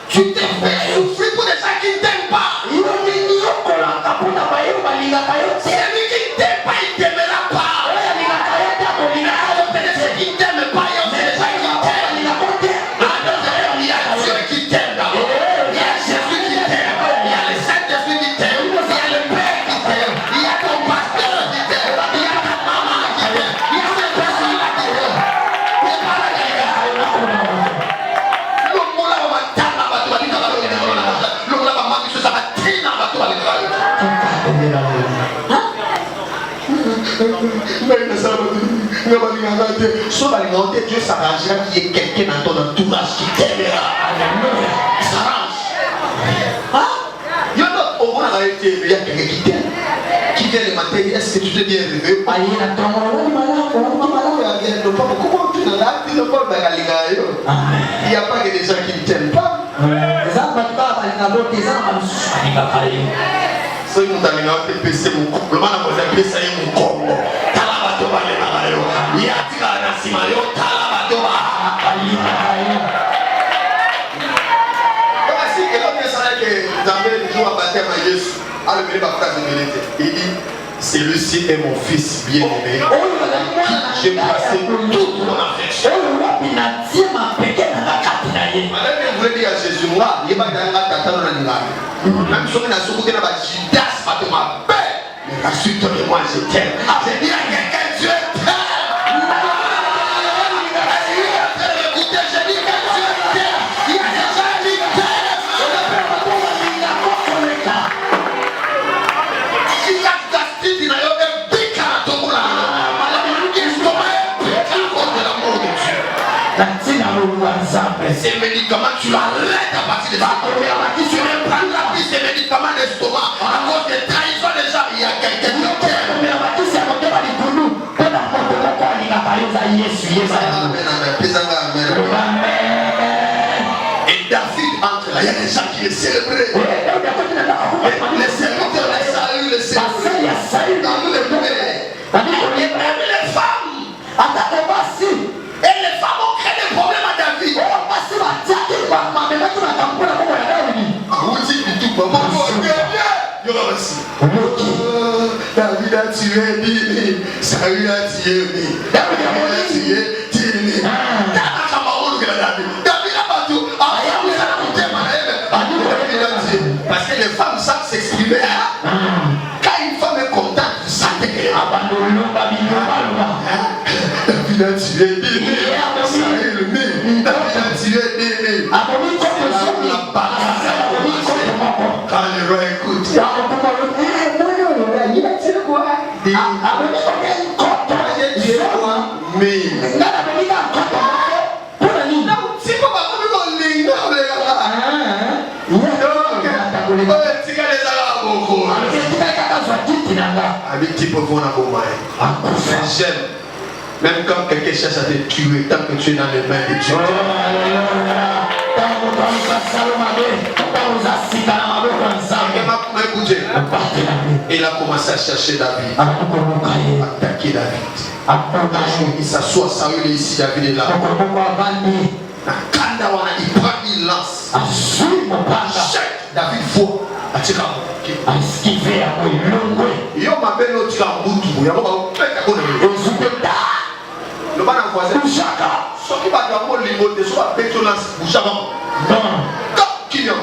Tu t'es fait souffrir pour des gens qui ne t'aiment pas. Celui qui ne t'aime pas, il ne t'aimera pas. Ceux qui ne t'aiment pas, c'est des gens qui t'aiment. Il y a Dieu qui t'aime d'abord. Il y a Jésus qui t'aime. Il y a le Saint-Esprit qui t'aime. Il y a le Père qui t'aime. Il y a ton pasteur qui t'aime. Il y a ta maman qui t'aime. Il y a cette personne-là qui t'aime. Dieu s'arrangera qu'il y ait quelqu'un dans ton entourage qui t'aimera. Il s'arrange. Il y a quelqu'un qui t'aime. Qui vient le matin, est-ce que tu t'es bien réveillé? Il n'y a pas que des gens qui ne t'aiment pas. So you must have been PC Mukongo. Man was a PC Mukongo. Talabadoba Lenayo. Yatika Nasimayo. Talabadoba. Voici que l'homme est que Zambé le jour à baptême à Jésus. A levé ma phrase de vérité. Il dit celui-ci est mon fils bien-aimé. J'ai placé toute mon affection. Madame, je voulais dire à Jésus, moi, il n'y a pas de même si on a souffert dans la Judas, pas de ma paix. Mais rassure-toi, je t'aime. J'ai dit à quelqu'un, Dieu t'aime. Écoutez, j'ai dit que Dieu t'aime. Il y a des gens qui t'aiment. Si la gastrite, il y a un pic à la tombe là. Ces médicaments, tu l'arrêtes à partir de ça. Tu ne prends la piste des médicaments d'estomac à cause des trahisons des gens. Il y a quelqu'un qui t'aime. Et David entre là, il y a des gens qui le célébraient. Les serviteurs de Saül le célébraient. Dans les poubelles. Et même les femmes. Et les femmes ont créé des problèmes à David. David a tué Billy. Saül a tué Billy. David a tué Billy. David a battu. David a tué. Parce que les femmes savent s'exprimer. Quand une femme est contente, vous sentez qu'elle David a tué Dédé. David a tué Dédé. La bataille. Quand le roi écoute. Il a tiré quoi? Mais j'aime, même quand quelqu'un cherche à te tuer, tant que tu es dans les mains de Dieu. Il a commencé à chercher David, attaquer David. Il s'assoit, Saül est ici, David est là. Il prend, il lance. David voit. Yo m'appelle l'autre Kambutu. Le ban voisin. Ce qui va dans mon limote, soit pétolance, bouchava. Non. Qui vient?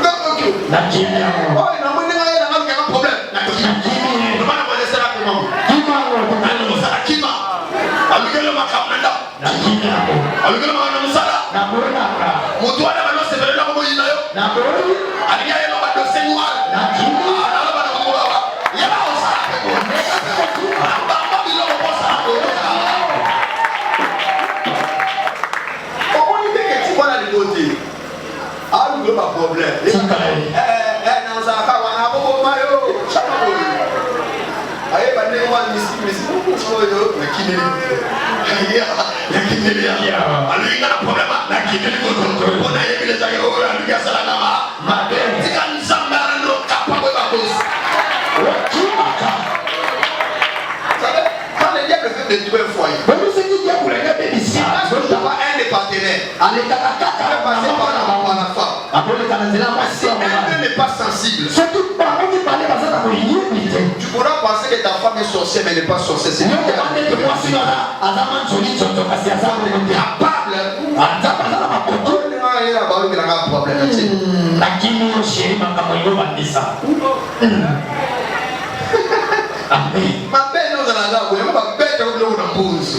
Non, ok. Oh, il n'a pas de problème. Le ban voisin, c'est là que maman. Kima. Alugelo makamanda. Alugelo makamanda. Moto ala bano se vele na mo yina yo. Aliya yo ba do se noir. Ala ba na ko ba. Ya ba o sa. Ba bi lo ko sa ko. O ko ni ke ti ko na le côté. Alugelo ba problème. Na sa ka wa na bo ma yo. Aye ba ne wa misi ko yo na kineli. La kineli ya. Aluinga na problème na kineli ko ko. On a yebi les gens au aluga salana ma. Tika nzamba no kapa ko ba boss. Quand le diable fait de tuer un foyer. Mais ce qui diable le diable ici. Parce que tu as un des partenaires. Allez kaka passer par la femme. Après le canadien si un n'est pas sensible. Surtout pas on dit parler parce que tu pourras penser que ta femme est sorcière mais elle n'est pas sorcière. C'est lui qui a capable. Ma belle nous en a vous ma belle nous en pose.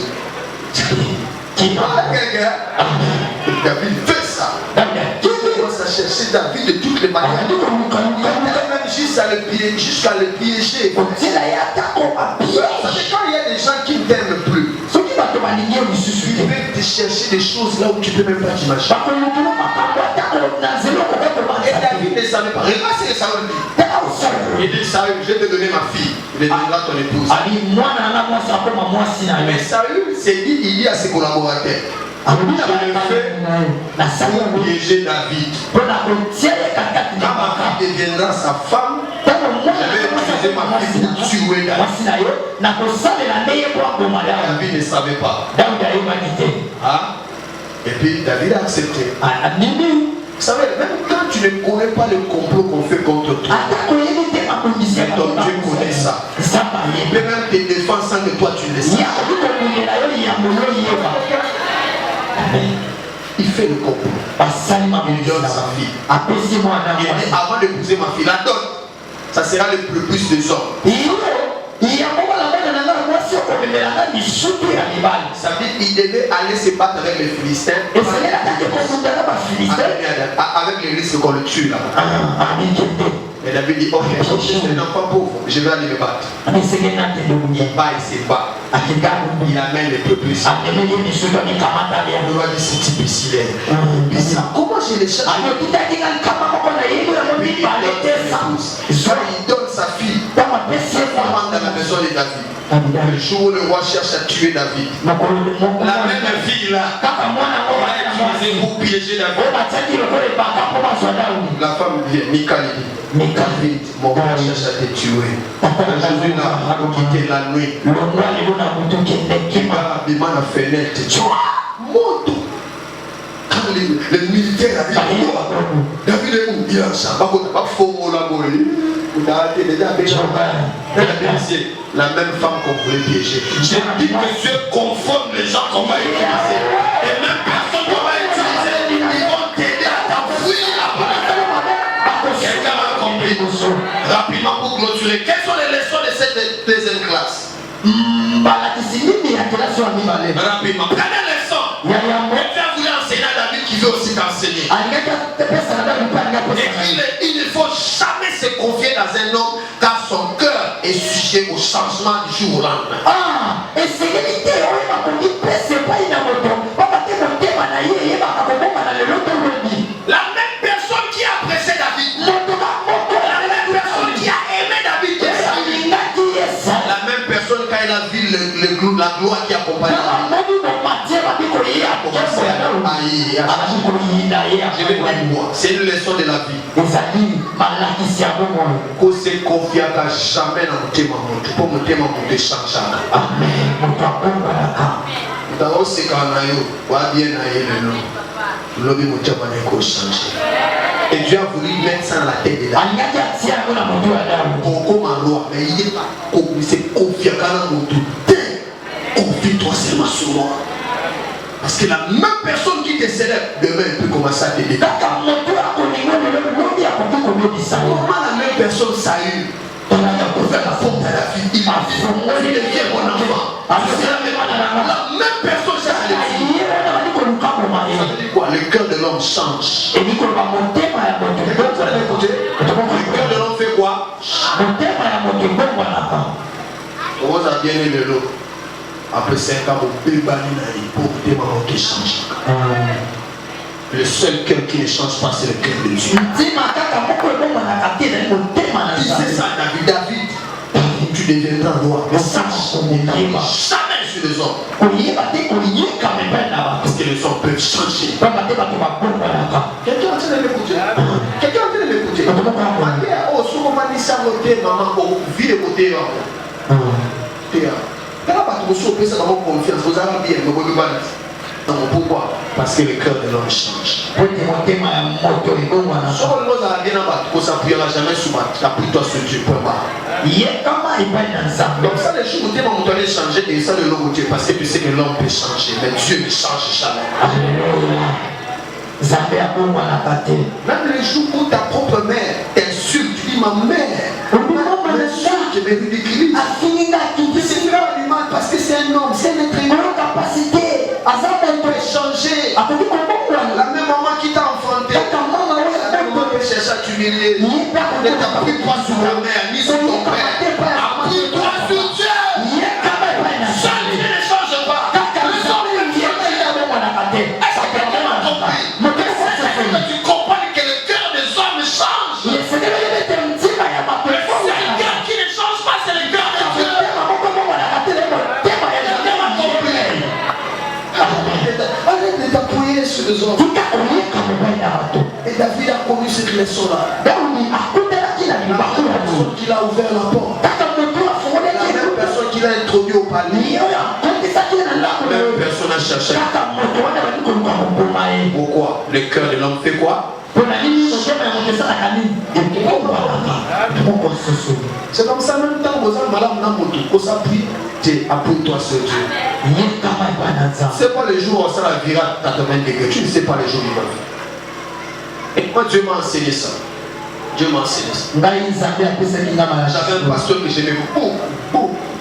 David fait ça. Il commence à chercher David de toutes les manières. Même jusqu'à le piéger. Quand il y a des gens qui ne t'aiment plus, ils veulent te chercher des choses là où tu ne peux même pas t'imaginer. Et David ne savait pas. Regarde ce que Saül dit. Il dit Saül, je vais te donner ma fille. Il deviendra ton épouse. Mais Saül s'est dit, il dit à ses collaborateurs, je le fais pour piéger David. Quand ma fille deviendra sa femme, je vais utiliser ma fille pour tuer David. David ne savait pas. Et puis David a accepté. Vous savez, même quand tu ne connais pas le complot qu'on fait contre toi, mais ton Dieu connaît ça. Il peut même te défendre sans que toi tu le saches. Il fait le complot. Il donne sa fille. Il dit avant d'épouser ma fille, la donne. Ça sera le plus des hommes. Ça veut dire qu'il devait aller se battre avec les Philistins. Avec les risques qu'on le tue là. Et David dit, ok, je suis un enfant pauvre, je vais aller me battre. Il va et se bat. Il amène les peuples ici. On lui dit, c'est type ici. Comment je les cherche? Il donne sa fille dans la maison de David. Le jour où le roi cherche à tuer David, la même fille là, on l'a utilisée pour piéger David. La femme vient, Michal dit, David, mon père cherche à te tuer. Aujourd'hui là, on a quitté la nuit. Il va abîmer la fenêtre. Moto. Quand les militaires arrivent, David est où? Il a ça. La même femme qu'on voulait piéger. J'ai dit que Dieu conforme les gens qu'on va utiliser. Et même personne qu'on va utiliser, ils vont t'aider à t'enfuir. Quelqu'un Rapidement pour clôturer, quelles sont les leçons de cette deuxième classe? Rapidement. Première leçon. Et tu as voulu enseigner à David qui veut aussi t'enseigner. Il ne faut jamais se confier dans un homme car son cœur est sujet au changement du jour au lendemain. La même personne qui a pressé David, la même personne qui a aimé David, la même personne quand il a vu la gloire qui accompagne David, je vais dire moi, c'est une leçon de la vie. Qu'on se confie à jamais dans mon thème, pour mon thème, mon échange. Dans ce cas-là, et Dieu a voulu mettre ça dans la tête de David. Mais il n'est pas confié à confie-toi seulement sur moi. Parce que la même personne qui te célèbre, demain elle peut commencer à t'aider. Comment la même personne salue pour faire la faute à la vie, il devient mon enfant. La même personne salue. Ça veut dire quoi? Le cœur de l'homme change. Le cœur de l'homme fait quoi? Comment ça vient de l'eau? Après 5 ans, le seul cœur qui ne change pas, c'est le cœur de Dieu. C'est ça, David, tu deviendras roi. Mais sache, jamais sur les hommes. Parce que les hommes peuvent changer. Quelqu'un est en train de m'écouter. Quelqu'un est en train de m'écouter. Oh, si on va dire ça, maman, vie de côté. Vous avez bien, pourquoi? Parce que le cœur de l'homme change. Si on ne jamais sur appuie-toi sur Dieu. Donc ça, les jours où tu vas changer, et ça de l'homme Dieu, parce que tu sais que l'homme peut changer, mais Dieu ne change jamais. Même les jours où ta propre mère t'insulte, tu dis ma mère, je vais ridiculiser. C'est pas l'animal parce que c'est un homme, c'est un être humain. Il peut changer. La même maman qui t'a enfanté, la même maman peut chercher à t'humilier. Ne t'appuie pas sur ta mère, ni sur ton père. Appuie-toi sur Dieu. Seul Dieu ne change pas. Tu comprends que le cœur des hommes change. Le seul cœur qui ne change pas, c'est le cœur de Dieu. Arrête de t'appuyer sur les hommes. Et David a connu cette leçon-là. La personne qui l'a ouvert la porte. La même personne qui l'a introduit au palais. La même personne a cherché. Pourquoi? Le cœur de l'homme fait quoi? C'est comme ça, même temps, qu'on s'appuie, appuie-toi sur Dieu. C'est pas le jour où ça la virate, t'as te main dégueu. Tu ne sais pas les jours où il va vivre. Et moi, Dieu m'a enseigné ça. Dieu m'a enseigné ça. J'avais un pasteur que j'aimais beaucoup.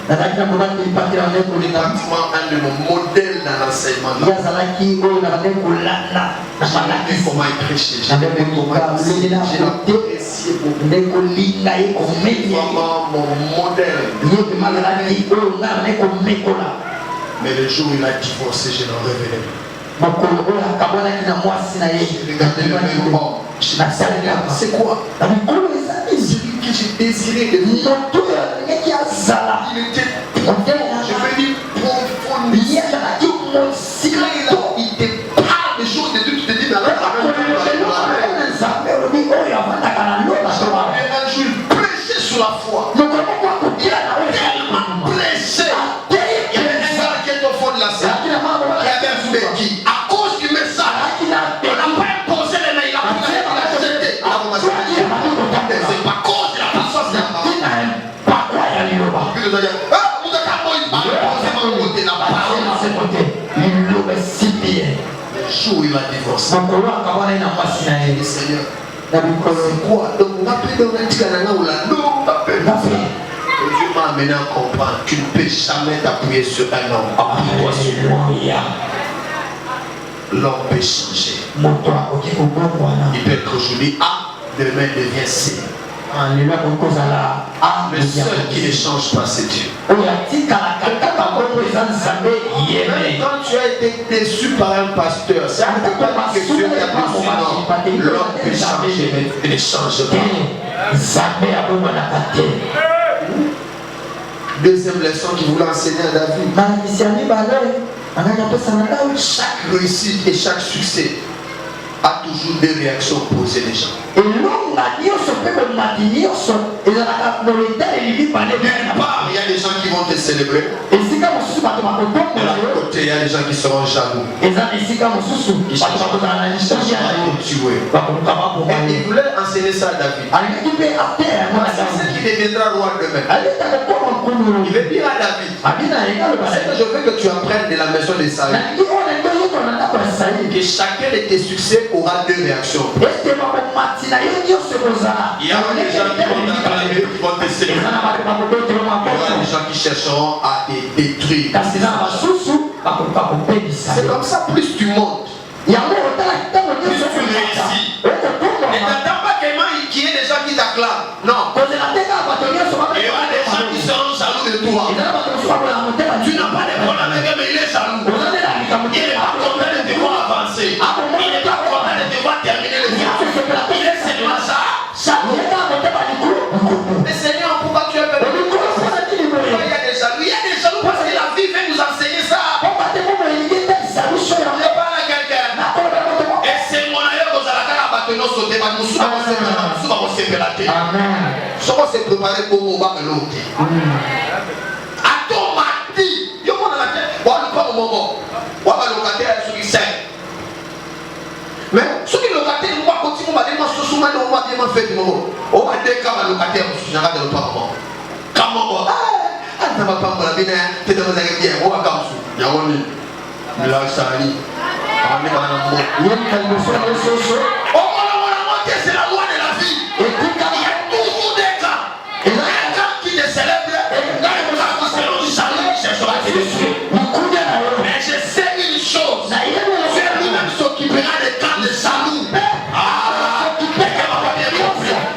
Pratiquement un de nos modèles dans l'enseignement. J'ai vu comment il prêchait. J'ai apprécié beaucoup. Vraiment mon modèle. Mais le jour où il a divorcé, je n'en revenais pas. C'est quoi? Celui que j'ai désiré de vivre. Il était je veux dire profondément. Il te parle des choses de Dieu, tu te dis dans la même un jour, il prêchait sur la foi. Il a tellement prêché. Il y avait un gars qui était au fond de la salle, qui avait fait qui, à cause du message, on n'a pas imposé les mains, il a pris, il a jeté. C'est pas cause de la puissance de la parole. Puis nous allons dire, ah, vous êtes à moi, il parle, posez-moi le côté, la parole. Le jour où il a divorcé, le Seigneur, c'est quoi? Donc on a pu Dieu m'a amené à comprendre. Tu ne peux jamais t'appuyer sur un homme. Appuie-toi sur moi. L'homme peut changer. Il peut être aujourd'hui A, demain devient C. Le seul qui ne change pas, c'est Dieu. Même quand tu as été déçu par un pasteur, c'est pas que Dieu t'a déçu, non. L'homme peut changer, mais il ne change pas. Deuxième leçon qu'il voulait enseigner à David. Chaque réussite et chaque succès a toujours des réactions posées des gens. Nulle part, il y a des gens qui vont te célébrer. De l'autre côté, il y a des gens qui seront jaloux. Qui chercheront à te tuer. Et il voulait enseigner ça à David. C'est qui deviendra roi demain. Il veut dire à David, c'est que je veux que tu apprennes de la maison de Saül que chacun de tes succès aura deux réactions. Il y aura des gens qui vont t'acclamer, qui vont te célébrer. Il y aura des gens qui chercheront à te détruire. C'est comme ça, plus tu montes, plus tu réussis. Et n'attends pas qu'il y ait des gens qui t'acclament. Non. Il y aura des gens qui seront jaloux de toi. Tu n'as pas de problème avec lui, mais il est jaloux. Il n'est pas content de te voir avancer. Il n'est pas content de te voir terminer le film. Il est seulement ça. Mais Seigneur, pourquoi tu es venu? Il y a des jaloux. Il y a des jaloux parce que la vie veut nous enseigner ça. On ne parle à quelqu'un. Et c'est mon aïeux que vous allez faire abattre nos sautés. Nous sommes séparés. Nous sommes préparés pour nous battre l'autre. Mais ceux qui locataires, nous va continuer à dire on va bien faire du moment. On va dire qu'on va locataire, on va dire pas comment. Comment on va ça va pas pour la bien, tu dois aller bien. On va comme ça. Il y a un là ça ali. On est dans le monde. C'est la loi de la vie. Il y a toujours des cas. Un cas qui te célèbre, un cas qui selon du salut, qui cherchera à te détruire. Mais je sais une chose. C'est lui-même qui s'occupera des cas de jaloux.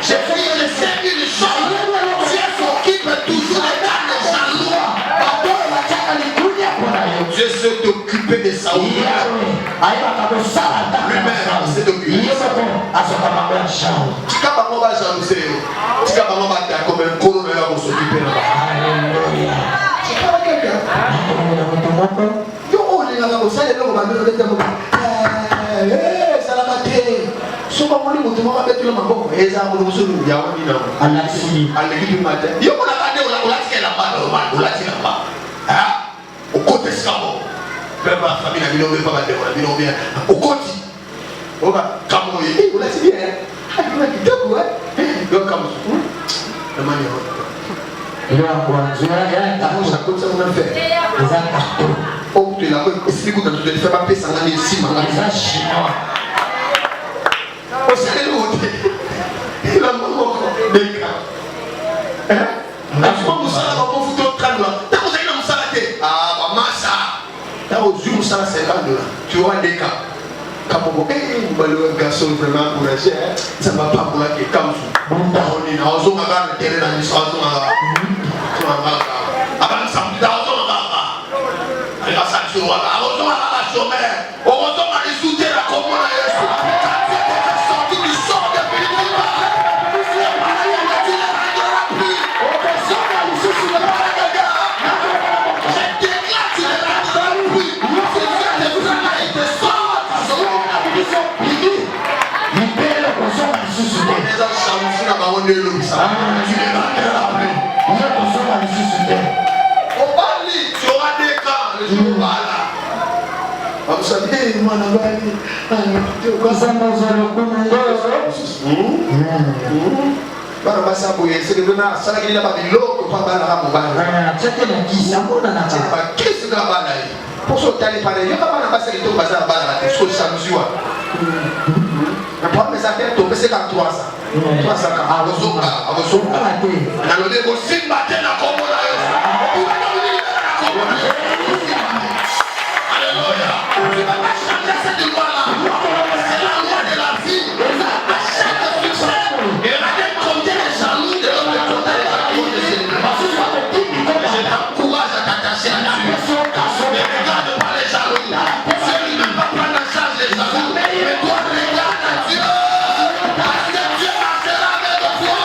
Je sais une chose. Dieu s'occupe toujours des cas de jaloux. Dieu s'est occupé de Saoul. Lui-même s'est occupé de Saoul. Tika bango ba jalouser yo. Tika bango ba ta comme un colonel va s'occuper là-bas. Alléluia. C'est pas quelqu'un. Yo on est là au salé là on va dire salamate. Soba moni mutu mo ba betu le maboko. Eza mo mo sulu ya woni na. Alaki. Alaki du matin. Yo on a regardé on l'a tiré là-bas normal, on l'a tiré là-bas. Hein? Au côté scamo. Même ma famille n'a pas de on bien. Au côté. On va comme on dit, on l'a tiré. Donc comme le manière. Oh, tu l'as vu, c'est que tu ne fais pas payer ça dans les cimes. Oh, c'est l'autre. Il a mon des cas. La fois où ça va pas foutre au crâne là. T'as osé nous s'arrêter. Ah, maman ça. T'as osé nous s'arrêter là. Tu vois des cas. Comme on dit, le garçon vraiment courageux, ça ne va pas pour la qui est comme ça. On est dans un terrain dans l'histoire. Tu auras des cas le jour là. Vous savez, moi là c'est que vous avez ça qui n'a pas de l'eau pour pas la qu'est-ce que la pour ça tu allais parler il y a pas de passer le bazar bazar sur ça mesure. Le problème mais ça fait tomber, c'est comme 300. 300 ans. Alléluia. Tu ne vas pas changer cette loi-là. C'est la loi de la vie. À chaque succès, il y aura des compter les jaloux de l'homme de compter les jaloux de Jésus. Je t'encourage à t'attacher à Dieu. Ne regarde pas les jaloux. Celui ne va pas prendre en charge les jaloux. Mais toi, regarde à Dieu. Parce que Dieu marchera avec toi.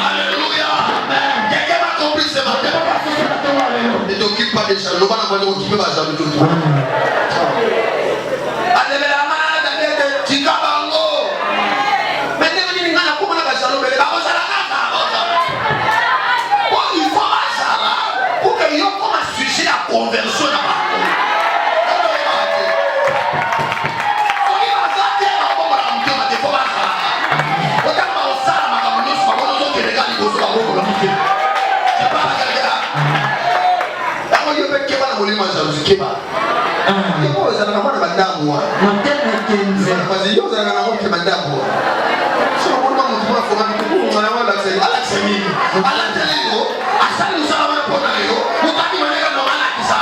Alléluia. Quelqu'un m'a compris ce matin. Ne t'occupe pas des jaloux. On va t'occuper par jaloux tout le temps. Conversion na bango. Soki bazate na bongo na mutema te fo bazala. Otaka ba osala makambo nyonso bango ozokende kaka liboso bango na mutema. C'est pas la galère. Yango yo mpe keba na molimo ya jalousie keba. Yango ozalaka mwana bandamu wa. Motema ekenze. Parce yo ozalaka na moto bandamu wa. Soki omonima motu mwana fongami kuku mwana wana alakisa mingi. Alateli yo asali osala wana mpona yo. Mokaki maneka no alakisa.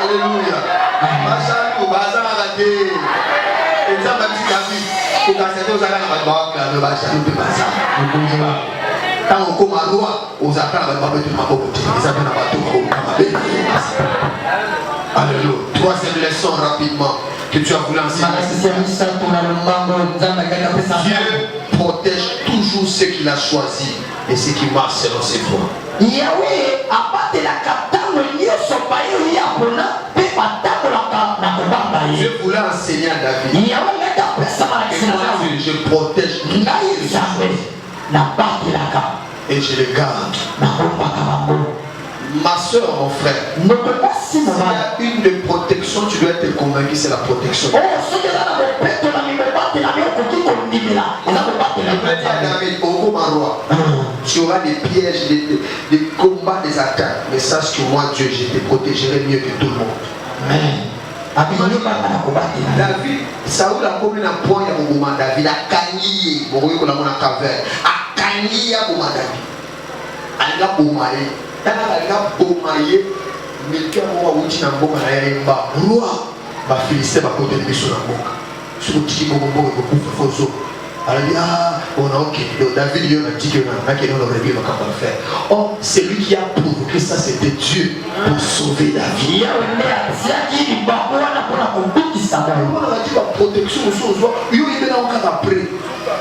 Alléluia. Machalou, bazar à la terre. Et ça, ma petite amie, pour qu'à aux agas, on va voir le machalou de bazar. Quand on commence à loi, aux agas, on va mettre ma beauté. Et ça, on va tout Alléluia. Troisième leçon rapidement que tu as voulu enseigner. Dieu protège toujours ce qu'il a choisi et ce qui marche selon ses voies. Yahweh abatelaka ntango nyonso bayo ya mpona mpe batambolaka na kobanga ye. Je voulais enseigner à David. Yahweh ngaki apesa malakisi na ngai. Je protège ngai nzambe nabatelaka et je les garde. nakombaka bango. Ma soeur, mon frère, s'il y a une de protection, tu dois être convaincu, c'est la protection. Tu auras des pièges, des combats, des attaques. Mais sache que moi, Dieu, je te protégerai mieux que tout le monde. David, Saoul a commis un point à mon moment. David a gagné. Mon roi, on a mon caverne. A gagné à mon David. Elle a boumé. Elle a boumé. Milka moa wuti na mboka na yemba roi ba Philistin ba côté de biso na mboka soki mboka ko kufa fozo ali on a OK David yo na dit que na qui on aurait dû le faire. Oh, c'est lui qui a provoqué ça, c'était Dieu pour sauver David. On a dit la protection yo il est encore après.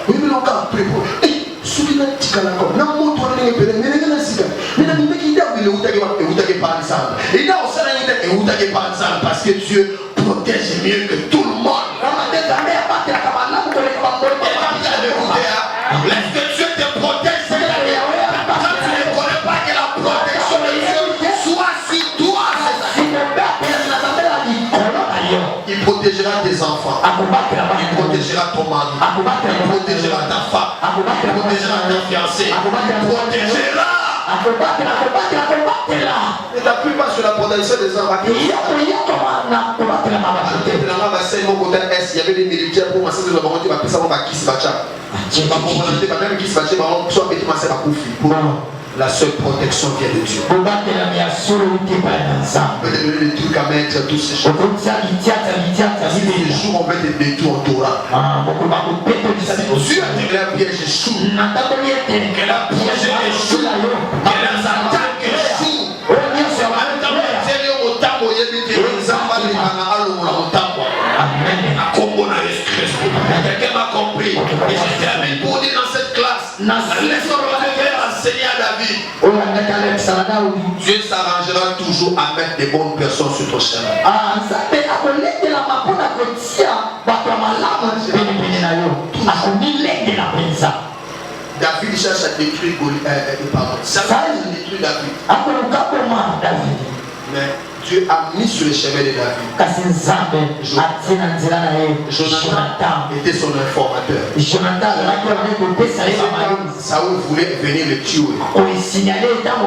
Oui mais encore après. Soki na tikala ko na moto na ngepele menga na sika mais na mimeki nda bile utake pansa et là on sera nda utake pansa parce que Dieu protège mieux que tout le monde. Est-ce que Dieu te protège quand tu ne connais pas que la protection de Dieu soit sur toi? Il protégera tes enfants, il protégera ton mari, il protégera ta femme, il protégera ta fiancée, il protégera. Ne t'appuie pas sur la protection des enfants. Il y avait des militaires pour masser de l'environnement qui m'a fait ça, on va qui se battre. Même qui se battre, soit petit massé à Koufi. La seule protection vient de Dieu. On peut te donner des trucs à mettre, tous ces choses. Les jours, on va te détruire en Torah. Dieu a dit que la piège échoue. Que la piège échoue. Que les attaques échouent. Quelqu'un m'a compris. Et je termine pour dire dans cette classe. Laisse-moi enseigner à David. Dieu s'arrangera toujours à mettre des bonnes personnes sur ton chemin. David cherche à détruire Goliath. Pardon. Ça cherche à détruire David. Mais Dieu a mis sur le chemin de David. Jonathan était son informateur. Saoul voulait venir le tuer. Jonathan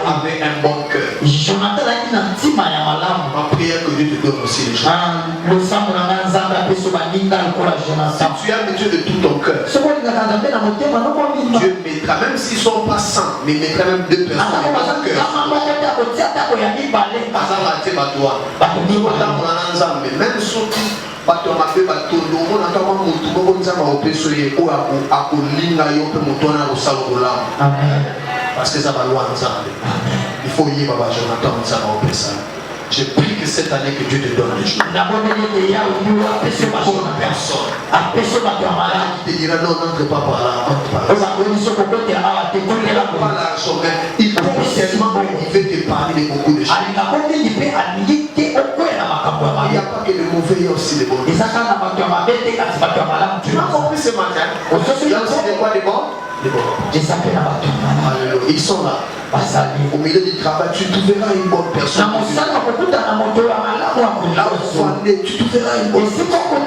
avait un bon cœur. Ma prière que Dieu te donne aussi les gens. Si tu aimes Dieu de tout ton cœur, Dieu mettra, même s'ils ne sont pas saints, mais il mettra même deux personnes dans ton cœur. Même sorti bato mabe batondo mona kama mutu moko nzama opeso ye o akolinga yo pe motona kosala kolama. Parce que ça va loin nzambe. Il faut y baba Jonathan nzama opesa. Je prie que cette année que Dieu te donne les choses. Pour personne. Qui te dira non, n'entre pas par là, entre par là. Il veut te parler de beaucoup de choses. Il n'y a pas que de mauvais, il y a aussi de bons. Tu m'as compris ce matin? Il y a aussi de quoi de bons? Ils sont là. Au milieu du travail, tu trouveras une bonne personne. Là où tu trouveras une bonne personne.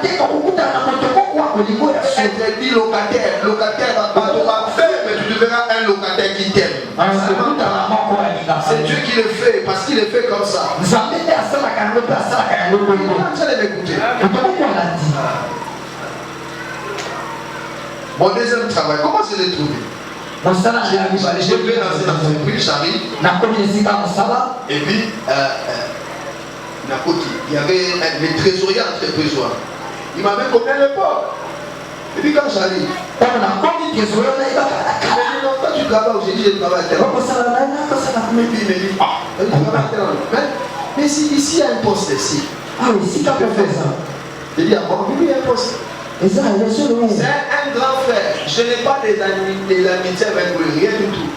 C'est dit locataire, mais tu trouveras un locataire qui t'aime. C'est Dieu qui le fait, parce qu'il le fait comme ça. Vous allez m'écouter. Mon deuxième travail, comment je l'ai trouvé? J'ai fait dans cette entreprise, j'arrive. Et puis, il y avait les trésoriers entreprisois. Il m'avait connu à l'époque. Et puis quand j'arrive, il m'a dit non, toi tu travailles, j'ai dit je travaille à tel endroit. Et puis il me dit, mais si ici il y a un poste ici. Ah oui, si tu peux faire ça. J'ai dit, ah bon, oui, il y a un poste. C'est un grand frère. Je n'ai pas d'amitié avec lui, rien du tout.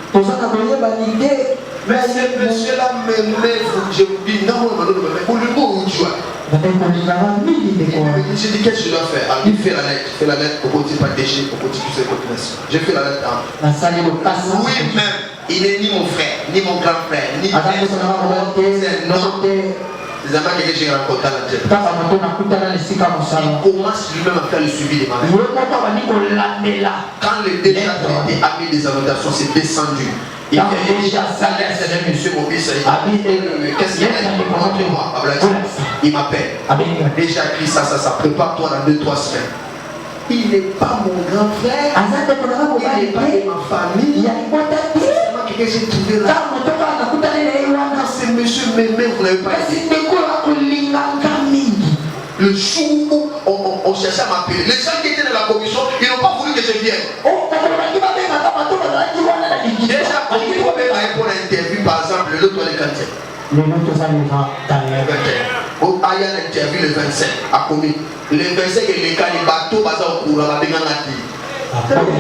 Mais ce monsieur-là je vous dis, non, pour le mot où tu as. J'ai dit, qu'est-ce que je dois faire? Alors, il fait la lettre. Fais la lettre au côté pas déchet, au côté de cette continuation. J'ai fait la lettre. Oui-même, il n'est ni mon frère, ni mon grand frère, ni mon les amants que j'ai rencontrés à l'entreprise. Il commence lui-même à faire le suivi des malades. Quand le déjà traité a mis des annotations, c'est descendu. Il a déjà salaire, c'est monsieur Maurice. Qu'est-ce qu'il a dit? Montrez-moi. Il m'appelle. Déjà écrit ça, prépare-toi dans 2-3 semaines. Il n'est pas mon grand frère. Il n'est pas de ma famille. C'est seulement quelqu'un que j'ai trouvé là. C'est monsieur Mémé, vous n'avez pas dit. Le jour où on cherchait à m'appeler, les gens qui étaient dans la commission, ils n'ont pas voulu que je vienne. Déjà, on dit qu'on va pour l'interview, par exemple, le 2 les 4e. Il y a l'interview le 25 à Komi. Le 25, il y a les bateaux, au courant, la déganati.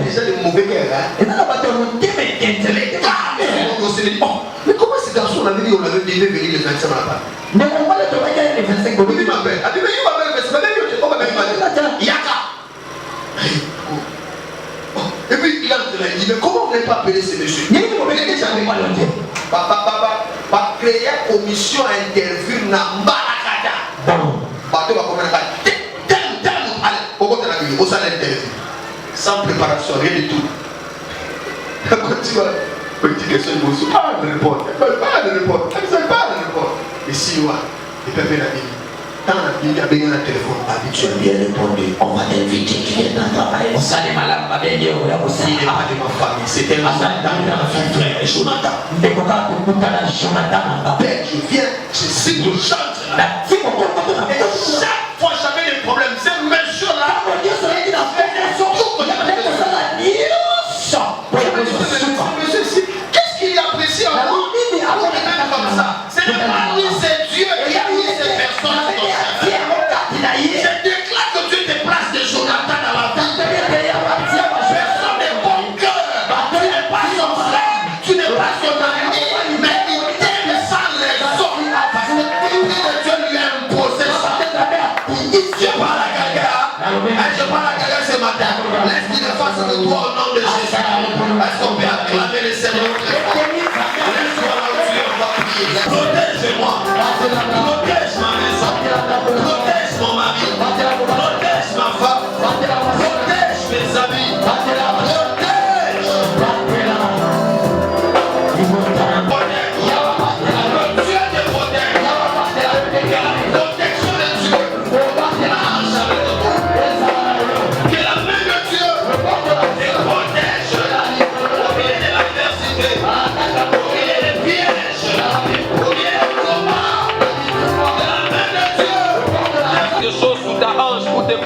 Déjà le mauvais cœur, hein? Mais comment ces garçons on avait dit on avait venir le 25 à la part? Mais on va le travailler le 25. Il m'appelle. Il m'appelle le 25. Yaka. Et puis il a dit, mais comment vous n'avez pas appelé ces messieurs? Papa, créer une commission interview dans Barakada. Bateau va commencer à allez, pourquoi tu as vu? Au sein de l'interview. Sans préparation, rien du tout. Quand tu vas, petite question, il ne pas de répondre. Et si, il peut faire la vie. Quand il y a bien un téléphone, tu as bien répondu, on va t'inviter, tu viens dans ta famille. Il n'est pas de ma famille, c'est un frère, Jonathan. Père, je viens, je signe, je chante. Et chaque fois j'avais des problèmes, c'est monsieur-là. Qu'est-ce qu'il apprécie en moi? Comme ça. C'est le mari, c'est Dieu qui a mis ces personnes. Je déclare que Dieu te place de Jonathan dans la vie. Personne n'est bon cœur. Tu n'es pas son frère, tu n'es pas son ami, mais il t'aime sans raison. Parce que Dieu lui a imposé ça. Je parle à quelqu'un. Je parle à quelqu'un ce matin. Laisse-le face de toi au nom de Jésus. Est-ce qu'on peut acclamer le Seigneur très fort? Laisse-toi là où tu es, on va prier. Protège moi. Protège ma maison. Protège mon mari. Protège ma femme. Protège mes amis. Protège.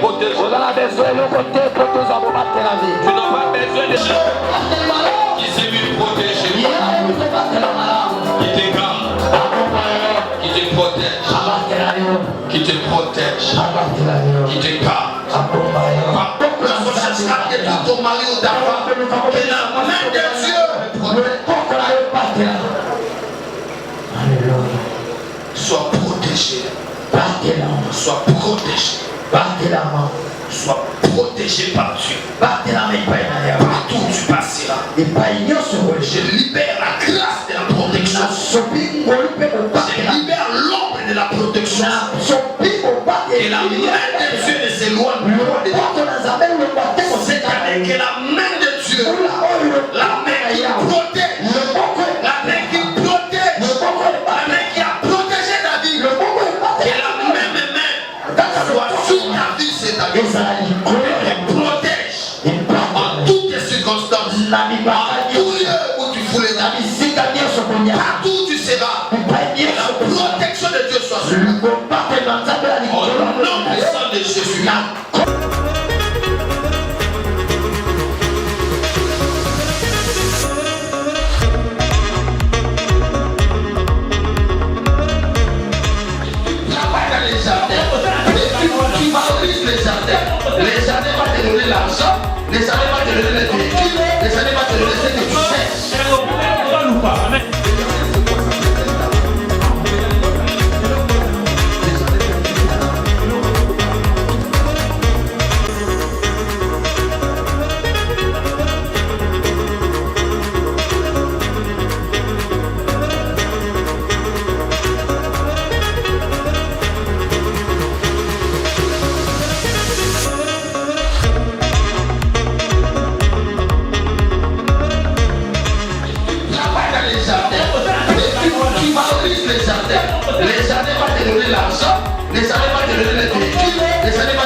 Protéger. Tu n'as pas besoin de gens qui s'est vu protéger, qui te garde, qui te protège, qui te protège, qui te garde. Lorsqu'on cherchera que ton mari ou ta femme, que la main de Dieu soit protégée. Sois protégé. Sois protégé par Dieu. Partout où tu passeras. Je libère la grâce de la protection. Je libère l'ombre de la protection. Et la main de Dieu ne s'éloigne plus de toi. C'est-à-dire que la main de Dieu, la main qui protège, la main qui protège, la main qui a protégé ta vie, et la même main soit sur ta vie, c'est-à-dire elle protège en toutes les circonstances, en tout lieu où tu voulais aller, partout où tu seras, que la protection de Dieu soit sur toi. Au nom puissant de Jésus. Les jardins vont te donner l'argent, les jardins vont te donner les véhicules, les jardins vont te donner ce que tu cherches. Les jardins vont te donner l'argent, les jardins vont te donner les véhicules, les jardins